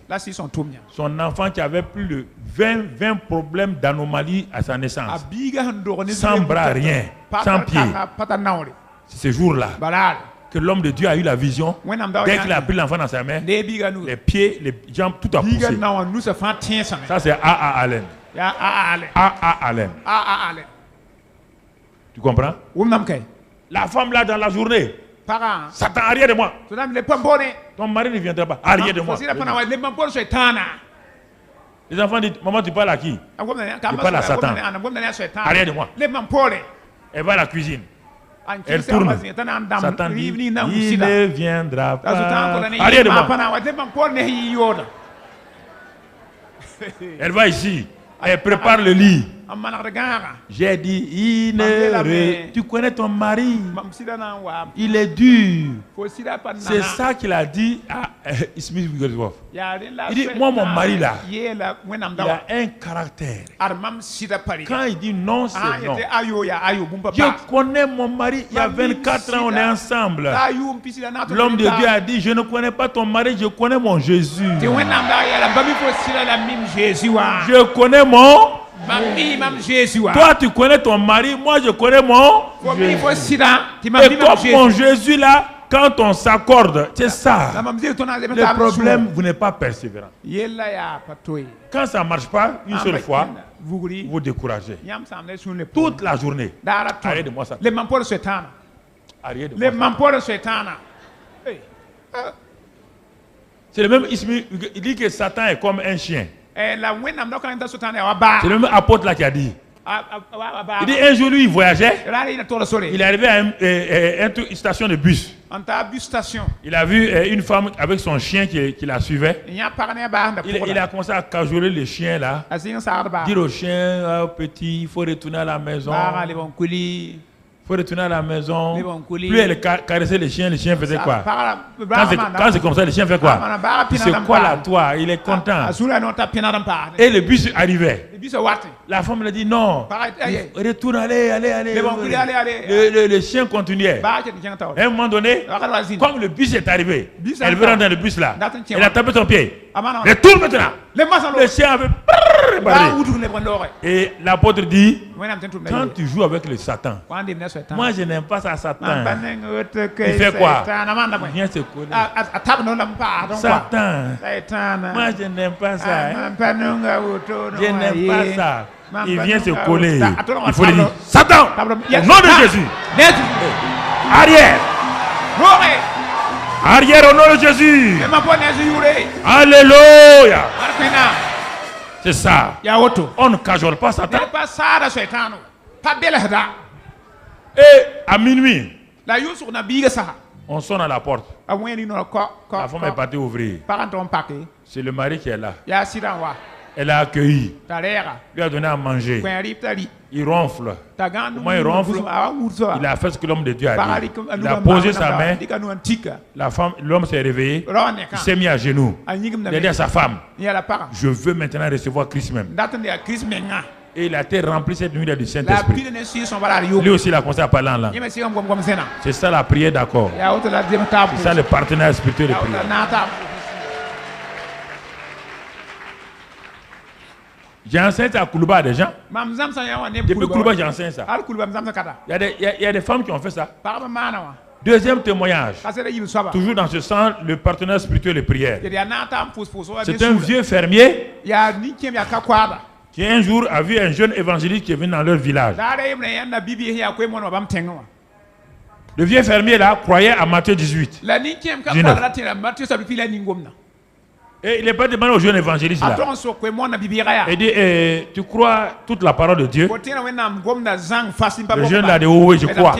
Son enfant qui avait plus de 20 problèmes d'anomalie à sa naissance. Sans bras, rien. Sans pied. C'est ce jour-là que l'homme de Dieu a eu la vision. Dès qu'il a pris l'enfant dans sa main, les pieds, les jambes, tout a poussé. Ça c'est A.A. Allen. A.A. Allen. Tu comprends? La femme là dans la journée, Satan, arrière de moi. Ton mari ne viendra pas. Arrière de moi. Les enfants disent, maman, tu parles à qui? Tu parles à Satan. Arrière de moi. Elle va à la cuisine. Elle tourne. Satan dit, il ne viendra pas. Arrière de moi. Elle va ici. Elle prépare le lit. J'ai dit, tu connais ton mari. Il est dur. C'est ça qu'il a dit à Smith Wigglesworth. Il dit, moi mon mari là, il a un caractère. Quand il dit non, c'est non. Je connais mon mari, il y a 24 ans, on est ensemble. L'homme de Dieu a dit, je ne connais pas ton mari, je connais mon Jésus. Je connais mon Jésus. Toi tu connais ton mari, moi je connais mon Jésus. Et comme mon Jésus là, quand on s'accorde, c'est ça. Le problème, vous n'êtes pas persévérant. Quand ça ne marche pas une seule fois, vous découragez. Toute la journée. Arrête de moi ça. Arrête de moi ça. C'est le même Ismaël, il dit que Satan est comme un chien. C'est le même apôtre là qui a dit. Il dit un jour lui il voyageait. Il est arrivé à une station de bus. Il a vu une femme avec son chien qui la suivait. Il a commencé à cajoler le chien là. Dire au chien, petit, il faut retourner à la maison. Il faut retourner à la maison. Plus elle caressait les chiens faisaient quoi? Quand c'est comme ça, les chiens font quoi? C'est quoi là, toi? Il est content. Et le bus arrivait. La femme lui a dit non. Retourne, allez. Le chien continuait. À un moment donné, comme le bus est arrivé, elle veut rentrer dans le bus là. Elle a tapé son pied. Retourne maintenant. Le chien avait... Et l'apôtre dit, quand tu joues avec le Satan, moi je n'aime pas ça, Satan. Il fait quoi? Il vient se coller. Satan, moi je n'aime pas ça. Je n'aime pas ça. Il vient se coller. Il faut lui dire, Satan, au nom de Jésus. Arrière. Arrière au nom de Jésus. Alléluia. C'est ça. On ne cajole pas Satan. Et à minuit, on sonne à la porte. La femme est partie ouvrir. C'est le mari qui est là. Elle a accueilli. Lui a donné à manger. Il ronfle. Comment il ronfle? Il a fait ce que l'homme de Dieu a dit. Il a posé sa main. L'homme s'est réveillé. Il s'est mis à genoux. Il a dit à sa femme, je veux maintenant recevoir Christ même. Et il a été rempli cette nuit du Saint-Esprit. Lui aussi, il a commencé à parler en langue. C'est ça la prière d'accord. C'est ça le partenaire spirituel de prière. J'enseigne ça à Koulouba des gens. Depuis Koulouba, j'enseigne ça. Il y a des femmes qui ont fait ça. Deuxième témoignage. Toujours dans ce sens, le partenaire spirituel de prière. C'est un vieux fermier qui un jour a vu un jeune évangéliste qui est venu dans leur village. Le vieux fermier là croyait à Matthieu 18. 19. Et il est pas demandé au jeune évangéliste là. Il dit, tu crois toute la parole de Dieu? Le jeune là dit, oui, je crois.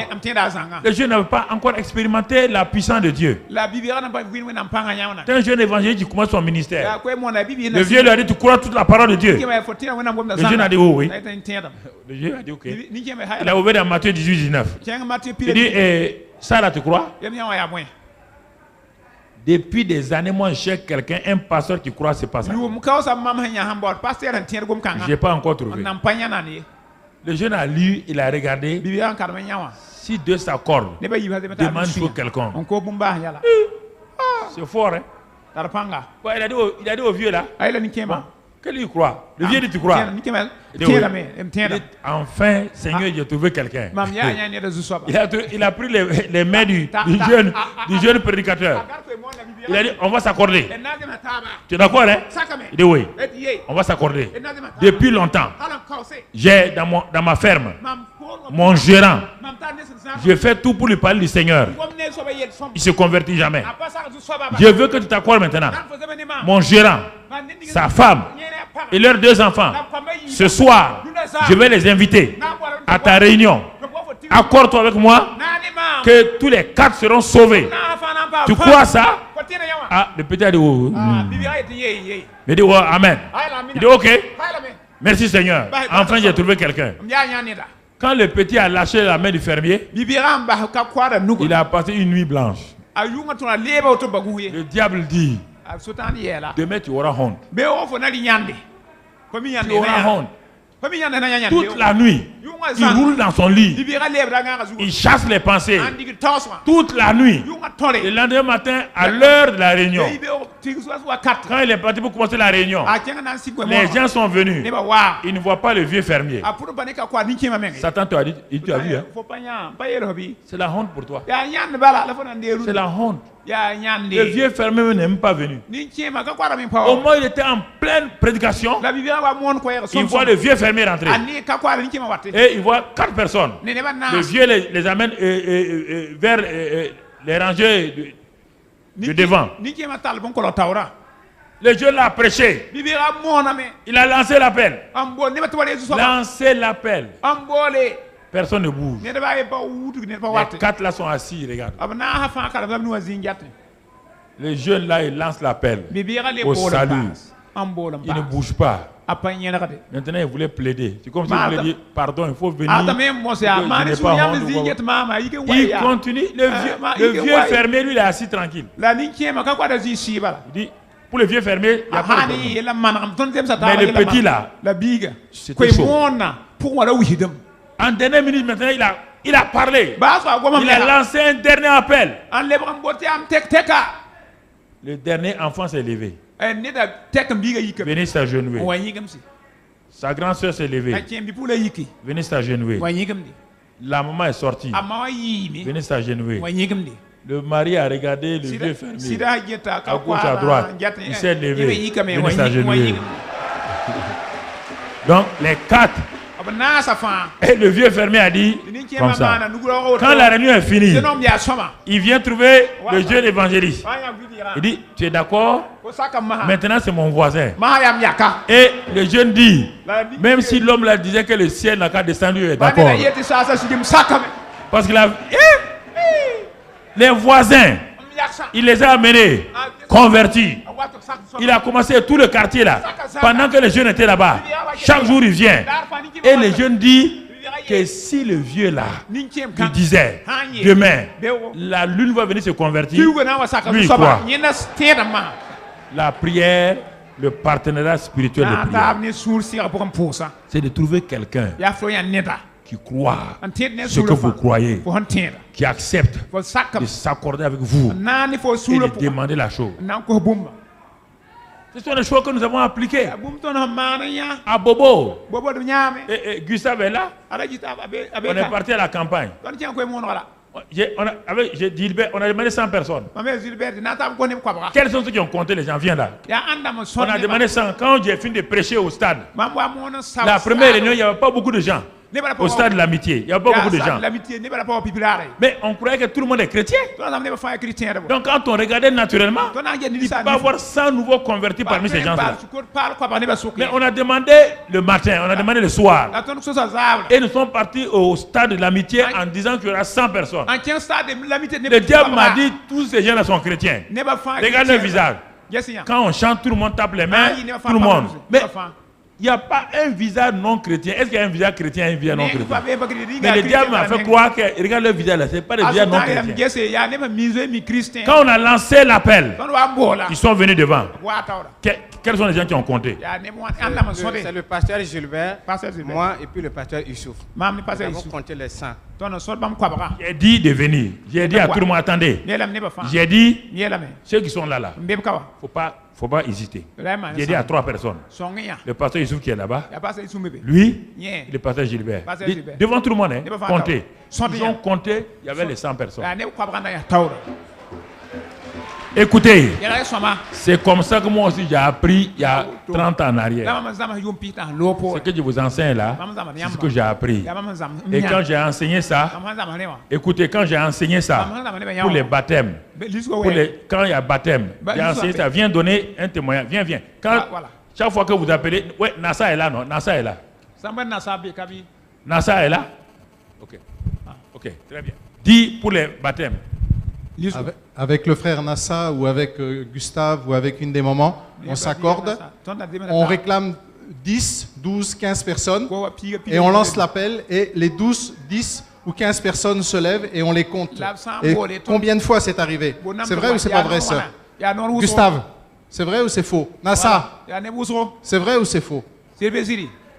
Le jeune n'avait pas encore expérimenté la puissance de Dieu. C'est un jeune évangéliste qui commence son ministère. Le vieux lui a dit, tu crois toute la parole de Dieu? Le jeune a dit, oui. Le jeune a dit, ok. Il a ouvert dans Matthieu 18, 19. Il dit, ça là, tu crois? Depuis des années, moi, je cherche quelqu'un, un pasteur qui croit à ce passage. Je n'ai pas encore trouvé. Le jeune a lu, il a regardé. Si Dieu s'accorde, demande pour quelqu'un. C'est fort, hein? Ouais, il a dit au vieux là. Quel il croit? Le vieux dit, tu crois? Enfin, Seigneur, j'ai trouvé quelqu'un. Il a pris les mains du jeune prédicateur. Il a dit, on va s'accorder. Tu es d'accord, hein? Il dit, oui, on va s'accorder. Depuis longtemps, j'ai dans ma ferme, mon gérant, je fais tout pour lui parler du Seigneur. Il ne se convertit jamais. Je veux que tu t'accordes maintenant. Mon gérant, sa femme et leurs 2 enfants, ce soir, je vais les inviter à ta réunion. Accorde-toi avec moi que tous les 4 seront sauvés. Tu crois ça? Ah, le petit a dit, oh. Il dit, oh, amen. Il dit, ok. Merci Seigneur. Enfin, j'ai trouvé quelqu'un. Quand le petit a lâché la main du fermier, il a passé une nuit blanche. Le diable dit, demain tu auras honte. Tu auras honte. Toute la nuit, il roule dans son lit. Il chasse les pensées. Toute la nuit. Le lendemain matin, à l'heure de la réunion, quand il est parti pour commencer la réunion, les gens sont venus. Ils ne voient pas le vieux fermier. Satan te a dit, tu as vu, hein? C'est la honte pour toi. C'est la honte. Le vieux fermier n'est même pas venu. Au moins, il était en pleine prédication. Il voit le vieux fermier rentrer. Et il voit 4 personnes. Le vieux les amène vers les rangées de devant. Le Dieu l'a prêché. Il a lancé l'appel. Lancé l'appel. Personne ne bouge. Les 4 là sont assis, regarde. Le jeune là, il lance l'appel au salut. Il ne bouge pas. Maintenant, il voulait plaider. C'est comme si il voulait dire pardon, il faut venir. Il continue. Le vieux fermier, lui, il est assis tranquille. Il dit pour le vieux fermier, il n'y a pas de problème. Mais le petit là, c'était chaud. En dernière minute, maintenant, il a parlé. Il a lancé un dernier appel. Le dernier enfant s'est levé. Venez s'agenouiller. Sa grande soeur s'est levée. Venez s'agenouiller. La maman est sortie. Venez s'agenouiller. Le mari a regardé le vieux fermier. À gauche, à droite. Il s'est levé. Venez s'agenouiller. Donc, les quatre. Et le vieux fermier a dit comme ça. Quand la réunion est finie, il vient trouver le jeune évangéliste. Il dit, tu es d'accord? Maintenant c'est mon voisin. Et le jeune dit, même si l'homme là disait que le ciel n'a qu'à descendre, il est d'accord. Parce que les voisins, il les a amenés, convertis. Il a commencé tout le quartier là. Pendant que les jeunes étaient là-bas, chaque jour il vient. Et les jeunes disent que si le vieux là, il disait, demain, la lune va venir se convertir, lui il croit. La prière, le partenariat spirituel de prière, c'est de trouver quelqu'un qui croit ce que vous croyez, qui accepte de s'accorder avec vous et de demander la chose. Ce sont les choses que nous avons appliquées. À Bobo. Et Gustave est là. On est parti à la campagne. On a demandé 100 personnes. Quels sont ceux qui ont compté les gens? Viens là. On a demandé 100. Quand j'ai fini de prêcher au stade, la première réunion, il n'y avait pas beaucoup de gens. Au stade de l'amitié, il n'y a pas beaucoup de gens. Mais on croyait que tout le monde est chrétien. Donc quand on regardait naturellement, il ne peut pas avoir 100 nouveaux convertis parmi ces gens-là. Mais on a demandé le matin, on a demandé le soir. Et nous sommes partis au stade de l'amitié en disant qu'il y aura 100 personnes. Le diable m'a dit, tous ces gens-là sont chrétiens. Regarde leur visage. Quand on chante, tout le monde tape les mains, tout le monde. Mais il n'y a pas un visage non chrétien. Est-ce qu'il y a un visage chrétien et un visage non chrétien? Mais le diable m'a fait croire que, regarde le visage là, ce n'est pas le visage non chrétien. Quand on a lancé l'appel, ils sont venus devant. Quels sont les gens qui ont compté? C'est le pasteur Gilbert, moi et puis le pasteur Youssouf. Nous avons compté les 100. J'ai dit de venir. J'ai dit à tout le monde, attendez. J'ai dit, ceux qui sont là, faut pas hésiter. J'ai dit à 3 personnes. Le pasteur Youssouf qui est là-bas, lui, le pasteur Gilbert. Devant tout le monde, comptez. Ils ont compté, il y avait les 100 personnes. Écoutez, c'est comme ça que moi aussi j'ai appris il y a 30 ans en arrière. Ce que je vous enseigne là, c'est ce que j'ai appris. Et quand j'ai enseigné ça, écoutez, quand j'ai enseigné ça pour les baptêmes, quand il y a baptême, j'ai enseigné ça, viens donner un témoignage, viens. Chaque fois que vous appelez, ouais, Nassa est là, non? Nassa est là. Nassa est là? Ok, très bien. Dis pour les baptêmes. Avec le frère Nassa ou avec Gustave ou avec une des mamans, on s'accorde, on réclame 10, 12, 15 personnes et on lance l'appel et les 12, 10 ou 15 personnes se lèvent et on les compte. Et combien de fois c'est arrivé? C'est vrai ou c'est pas vrai, sœur? Gustave, c'est vrai ou c'est faux? Nassa, c'est vrai ou c'est faux?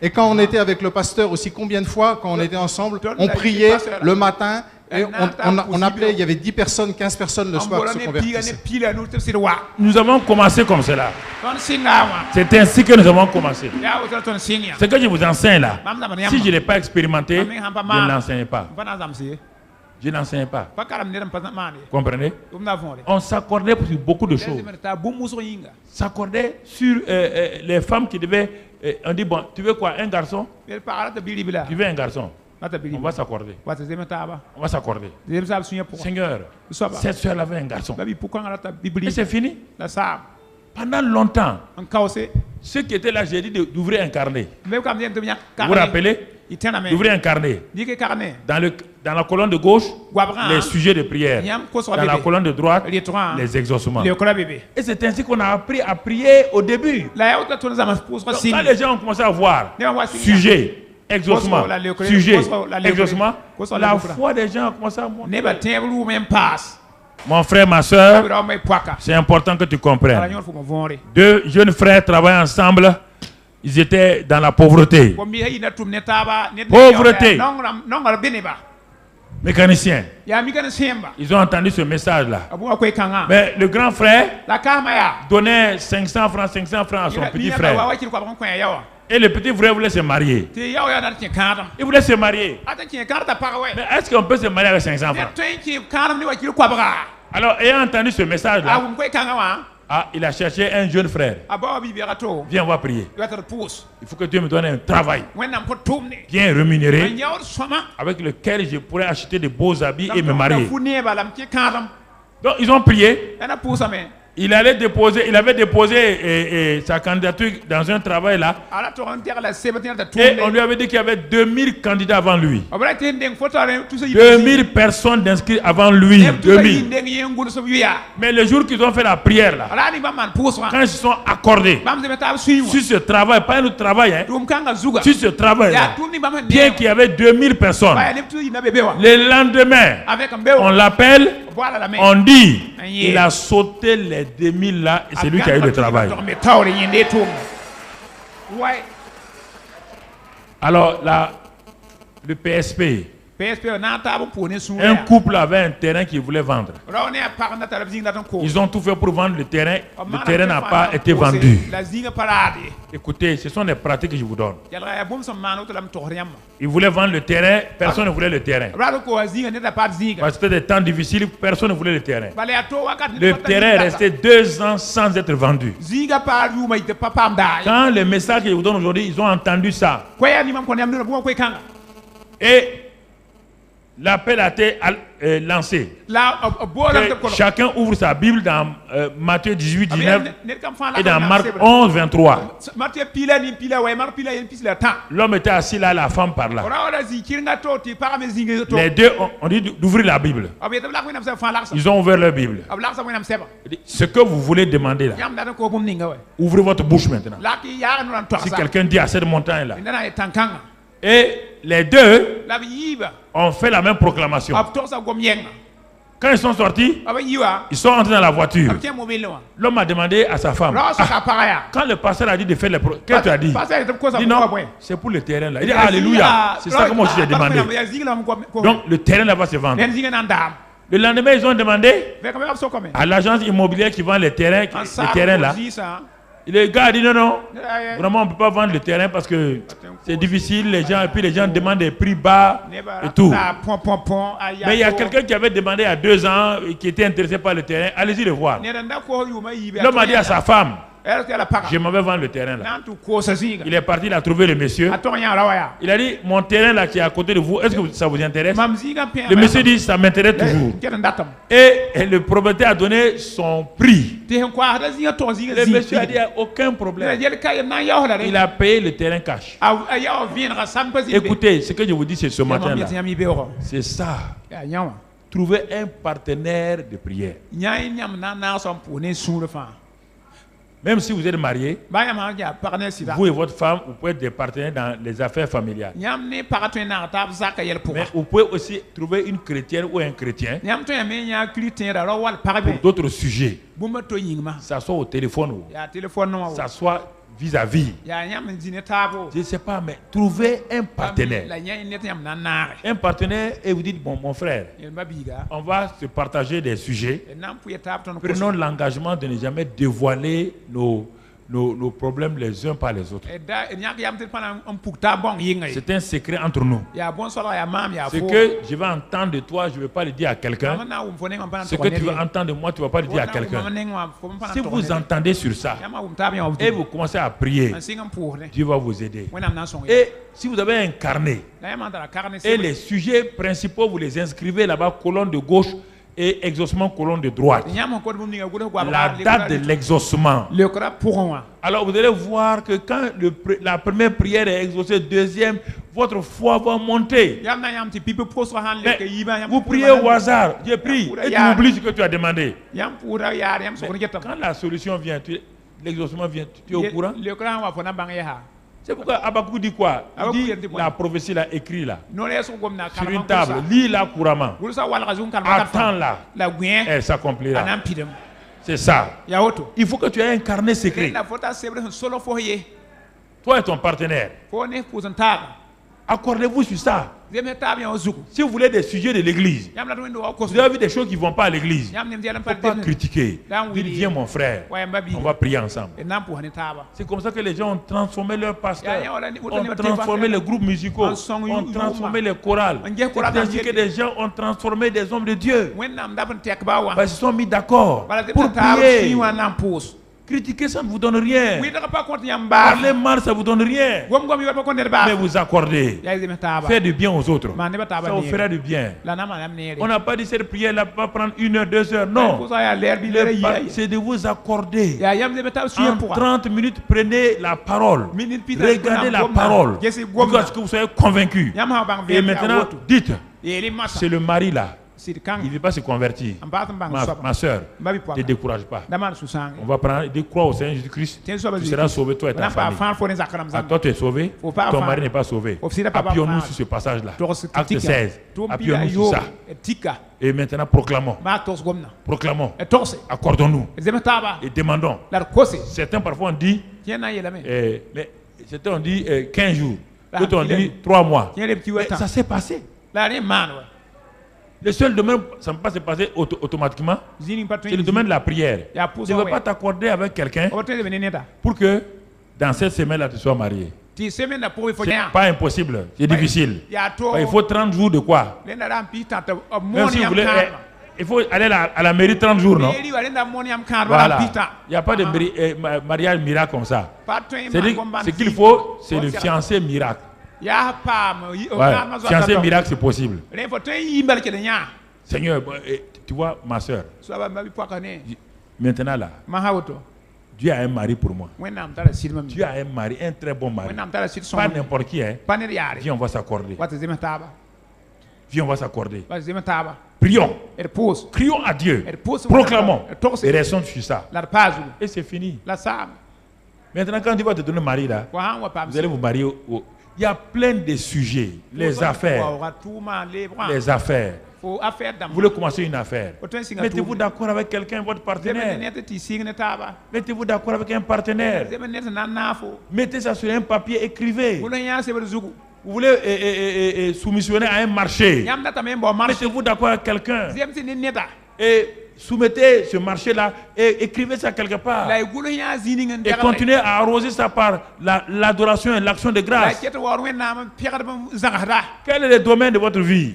Et quand on était avec le pasteur aussi, combien de fois, quand on était ensemble, on priait le matin et on appelait, il y avait 10 personnes, 15 personnes le soir qui se convertissaient. Nous avons commencé comme cela. C'est ainsi que nous avons commencé. Ce que je vous enseigne là, si je ne l'ai pas expérimenté, je ne l'enseigne pas. Je n'enseigne pas. Comprenez? On s'accordait sur beaucoup de choses. S'accordait sur les femmes qui devaient... on dit, bon, tu veux quoi? Un garçon? Tu veux un garçon? On va s'accorder. On va s'accorder. Seigneur, cette soeur avait un garçon. Et c'est fini. Pendant longtemps, ceux qui étaient là, j'ai dit d'ouvrir un carnet. Vous vous rappelez? Ouvrez un carnet. Dans la colonne de gauche, les sujets de prière. Dans la colonne de droite, les exaucements. Et c'est ainsi qu'on a appris à prier au début. Donc, quand les gens ont commencé à voir sujet, exaucement, sujet, exaucement, la foi des gens a commencé à monter. Mon frère, ma soeur, c'est important que tu comprennes. Deux jeunes frères travaillent ensemble. Ils étaient dans la pauvreté. Pauvreté. Mécaniciens. Ils ont entendu ce message-là. Mais le grand frère donnait 500 francs à son petit frère. Et le petit frère voulait se marier. Il voulait se marier. Mais est-ce qu'on peut se marier avec 500 francs? Alors, ayant entendu ce message-là, il a cherché un jeune frère. Viens, on va prier. Il faut que Dieu me donne un travail bien rémunéré avec lequel je pourrais acheter de beaux habits et me marier. Donc, ils ont prié. Il avait déposé sa candidature dans un travail là. Et on lui avait dit qu'il y avait 2000 candidats avant lui. 2000 personnes inscrites avant lui. 2000. Mais le jour qu'ils ont fait la prière là, quand ils se sont accordés sur ce travail, pas un autre travail, hein, sur ce travail là, bien qu'il y avait 2000 personnes, le lendemain, on l'appelle, on dit, il a sauté les 2000 là et c'est lui qui a eu le travail. Alors là, le PSP, un couple avait un terrain qu'il voulait vendre. Ils ont tout fait pour vendre le terrain. Le terrain n'a pas été vendu. Écoutez, ce sont des pratiques que je vous donne. Ils voulaient vendre le terrain, personne ne voulait le terrain. Parce que c'était des temps difficiles, personne ne voulait le terrain. Le terrain est resté 2 ans sans être vendu. Quand le message que je vous donne aujourd'hui, ils ont entendu ça. Et l'appel a été lancé. Chacun ouvre sa Bible dans Matthieu 18, 19 et dans Marc 11, 23. L'homme était assis là, la femme par là. Les deux ont dit d'ouvrir la Bible. Ils ont ouvert leur Bible. Ce que vous voulez demander là, ouvrez votre bouche maintenant. Si quelqu'un dit à cette montagne là, et les deux ont fait la même proclamation. Quand ils sont sortis, ils sont entrés dans la voiture. L'homme a demandé à sa femme, quand le pasteur a dit de faire les qu'est-ce que tu as dit? Il dit non, c'est pour le terrain là. Il dit alléluia, c'est ça que moi j'ai demandé. Donc le terrain là va se vendre. Le lendemain, ils ont demandé à l'agence immobilière qui vend les terrains là. Le gars a dit non, vraiment on ne peut pas vendre le terrain parce que c'est difficile, et puis les gens demandent des prix bas et tout. Mais il y a quelqu'un qui avait demandé il y a 2 ans et qui était intéressé par le terrain, allez-y le voir. L'homme a dit à sa femme, je m'en vais vendre le terrain là. Il est parti, il a trouvé le monsieur. Il a dit, mon terrain là qui est à côté de vous, est-ce que ça vous intéresse? Le monsieur dit, ça m'intéresse toujours. Et le propriétaire a donné son prix. Le monsieur a dit, aucun problème. Il a payé le terrain cash. Écoutez, ce que je vous dis c'est ce matin là. C'est ça. Trouver un partenaire de prière. Même si vous êtes marié, vous et votre femme, vous pouvez être des partenaires dans les affaires familiales. Mais vous pouvez aussi trouver une chrétienne ou un chrétien pour d'autres sujets. Ça soit au téléphone ou ça soit vis-à-vis. Je ne sais pas, mais trouvez un partenaire. Un partenaire et vous dites, bon, mon frère, on va se partager des sujets. Prenons l'engagement de ne jamais dévoiler nos problèmes les uns par les autres. C'est un secret entre nous. Ce que je vais entendre de toi, je ne vais pas le dire à quelqu'un. Ce que tu vas entendre de moi, tu ne vas pas le dire à quelqu'un. Si vous entendez sur ça et vous commencez à prier, Dieu va vous aider. Et si vous avez un carnet et les sujets principaux, vous les inscrivez là-bas, colonne de gauche, et exaucement colonne de droite. La date de l'exaucement. Alors vous allez voir que quand la première prière est exaucée, deuxième, votre foi va monter. Mais vous priez au hasard, Dieu prie, et tu oublies ce que tu as demandé. Mais quand la solution vient, l'exaucement vient, tu es au courant? C'est pourquoi Abakou dit quoi? Il dit la prophétie là, écrit là, sur une table, lis-la couramment, attends-la, elle s'accomplira. C'est ça. Il faut que tu aies un carnet secret. Toi et ton partenaire, accordez-vous sur ça. Si vous voulez des sujets de l'église, vous avez vu des choses qui ne vont pas à l'église, il ne faut pas critiquer. Dites, viens mon frère, on va prier ensemble. C'est comme ça que les gens ont transformé leur pasteur, ont transformé les groupes musicaux, ont transformé les chorales. C'est ainsi que les gens ont transformé des hommes de Dieu. Parce qu'ils se sont mis d'accord pour prier. Critiquer, ça ne vous donne rien. Parler mal, ça ne vous donne rien. Mais vous accordez. Faites du bien aux autres. Ça vous fera du bien. On n'a pas dit cette prière-là va prendre 1 heure, 2 heures. Non. C'est de vous accorder. En 30 minutes, prenez la parole. Regardez la parole. Jusqu'à ce que vous soyez convaincus. Et maintenant, dites, c'est le mari là. Il ne veut pas se convertir. Ma soeur, ne te décourage pas. On va prendre des croix au Seigneur Jésus-Christ. Tu seras sauvé, toi et ta famille. Toi, tu es sauvé. Ton mari n'est pas sauvé. Appuyons-nous sur ce passage-là. Acte 16. Appuyons-nous sur ça. Et maintenant, proclamons. Proclamons. Accordons-nous. Et demandons. Certains parfois on dit, mais certains on dit 15 jours. D'autres on dit 3 mois. Mais ça s'est passé. Le seul domaine, ça ne peut pas se passer automatiquement, c'est le domaine de la prière. Tu ne veux pas t'accorder avec quelqu'un pour que dans cette semaine-là, tu sois marié. C'est pas impossible, c'est difficile. Il faut 30 jours de quoi? Même si vous voulez, il faut aller à la mairie 30 jours, non? Voilà. Il n'y a pas de mariage miracle comme ça. Ce qu'il faut, c'est le fiancé miracle. Ouais. Fiancé miracle, c'est possible. Seigneur, tu vois ma soeur, maintenant là, Dieu a un mari pour moi. Dieu a un mari, un très bon mari. Pas n'importe qui. Hein. Viens, on va s'accorder. Viens, on va s'accorder. Prions. Crions à Dieu. Proclamons. Et restons sur ça. Et c'est fini. Maintenant, quand Dieu va te donner un mari là, vous allez vous marier au... Il y a plein de sujets, les affaires. Vous voulez commencer une affaire. Mettez-vous d'accord avec quelqu'un, votre partenaire. Mettez-vous d'accord avec un partenaire. Mettez ça sur un papier, écrivez. Vous voulez soumissionner à un marché. Mettez-vous d'accord avec quelqu'un. Et soumettez ce marché-là et écrivez ça quelque part. Et continuez à arroser ça par l'adoration et l'action de grâce. Quel est le domaine de votre vie?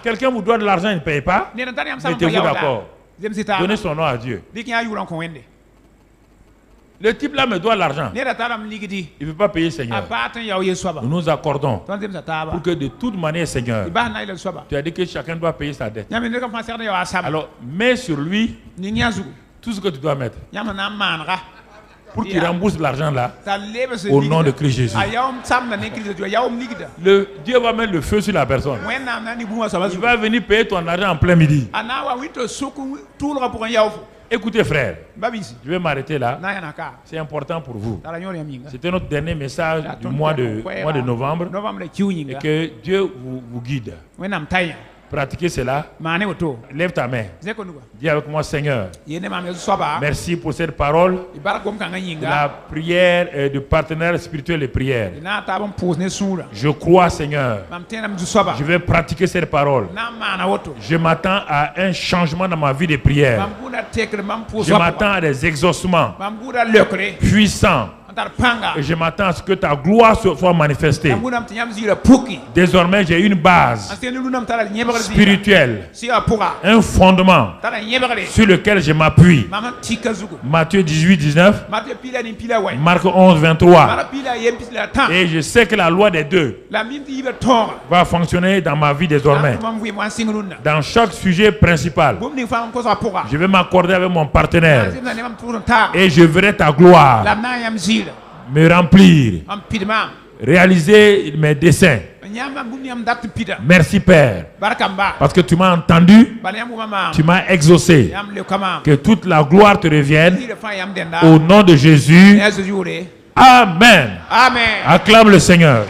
Quelqu'un vous doit de l'argent, il ne paye pas. Mettez-vous d'accord. Donnez son nom à Dieu. Le type là me doit l'argent. Il ne veut pas payer, Seigneur. Nous nous accordons pour que de toute manière, Seigneur, tu as dit que chacun doit payer sa dette. Alors, mets sur lui tout ce que tu dois mettre pour qu'il rembourse l'argent là au nom de Christ Jésus. Dieu va mettre le feu sur la personne. Il va venir payer ton argent en plein midi. Écoutez frère, je vais m'arrêter là. C'est important pour vous. C'était notre dernier message du mois de novembre. Et que Dieu vous guide. Pratiquez cela. Lève ta main. Dis avec moi, Seigneur, merci pour cette parole. La prière de partenaire spirituel et prière. Je crois, Seigneur. Je vais pratiquer cette parole. Je m'attends à un changement dans ma vie de prière. Je m'attends à des exaucements puissants Et je m'attends à ce que ta gloire soit manifestée. Désormais, j'ai une base spirituelle, un fondement sur lequel je m'appuie. Matthieu 18, 19, Marc 11, 23. Et je sais que la loi des deux va fonctionner dans ma vie désormais. Dans chaque sujet principal, je vais m'accorder avec mon partenaire et je verrai ta gloire me remplir, réaliser mes desseins. Merci Père, parce que tu m'as entendu, tu m'as exaucé. Que toute la gloire te revienne au nom de Jésus. Amen. Acclame le Seigneur.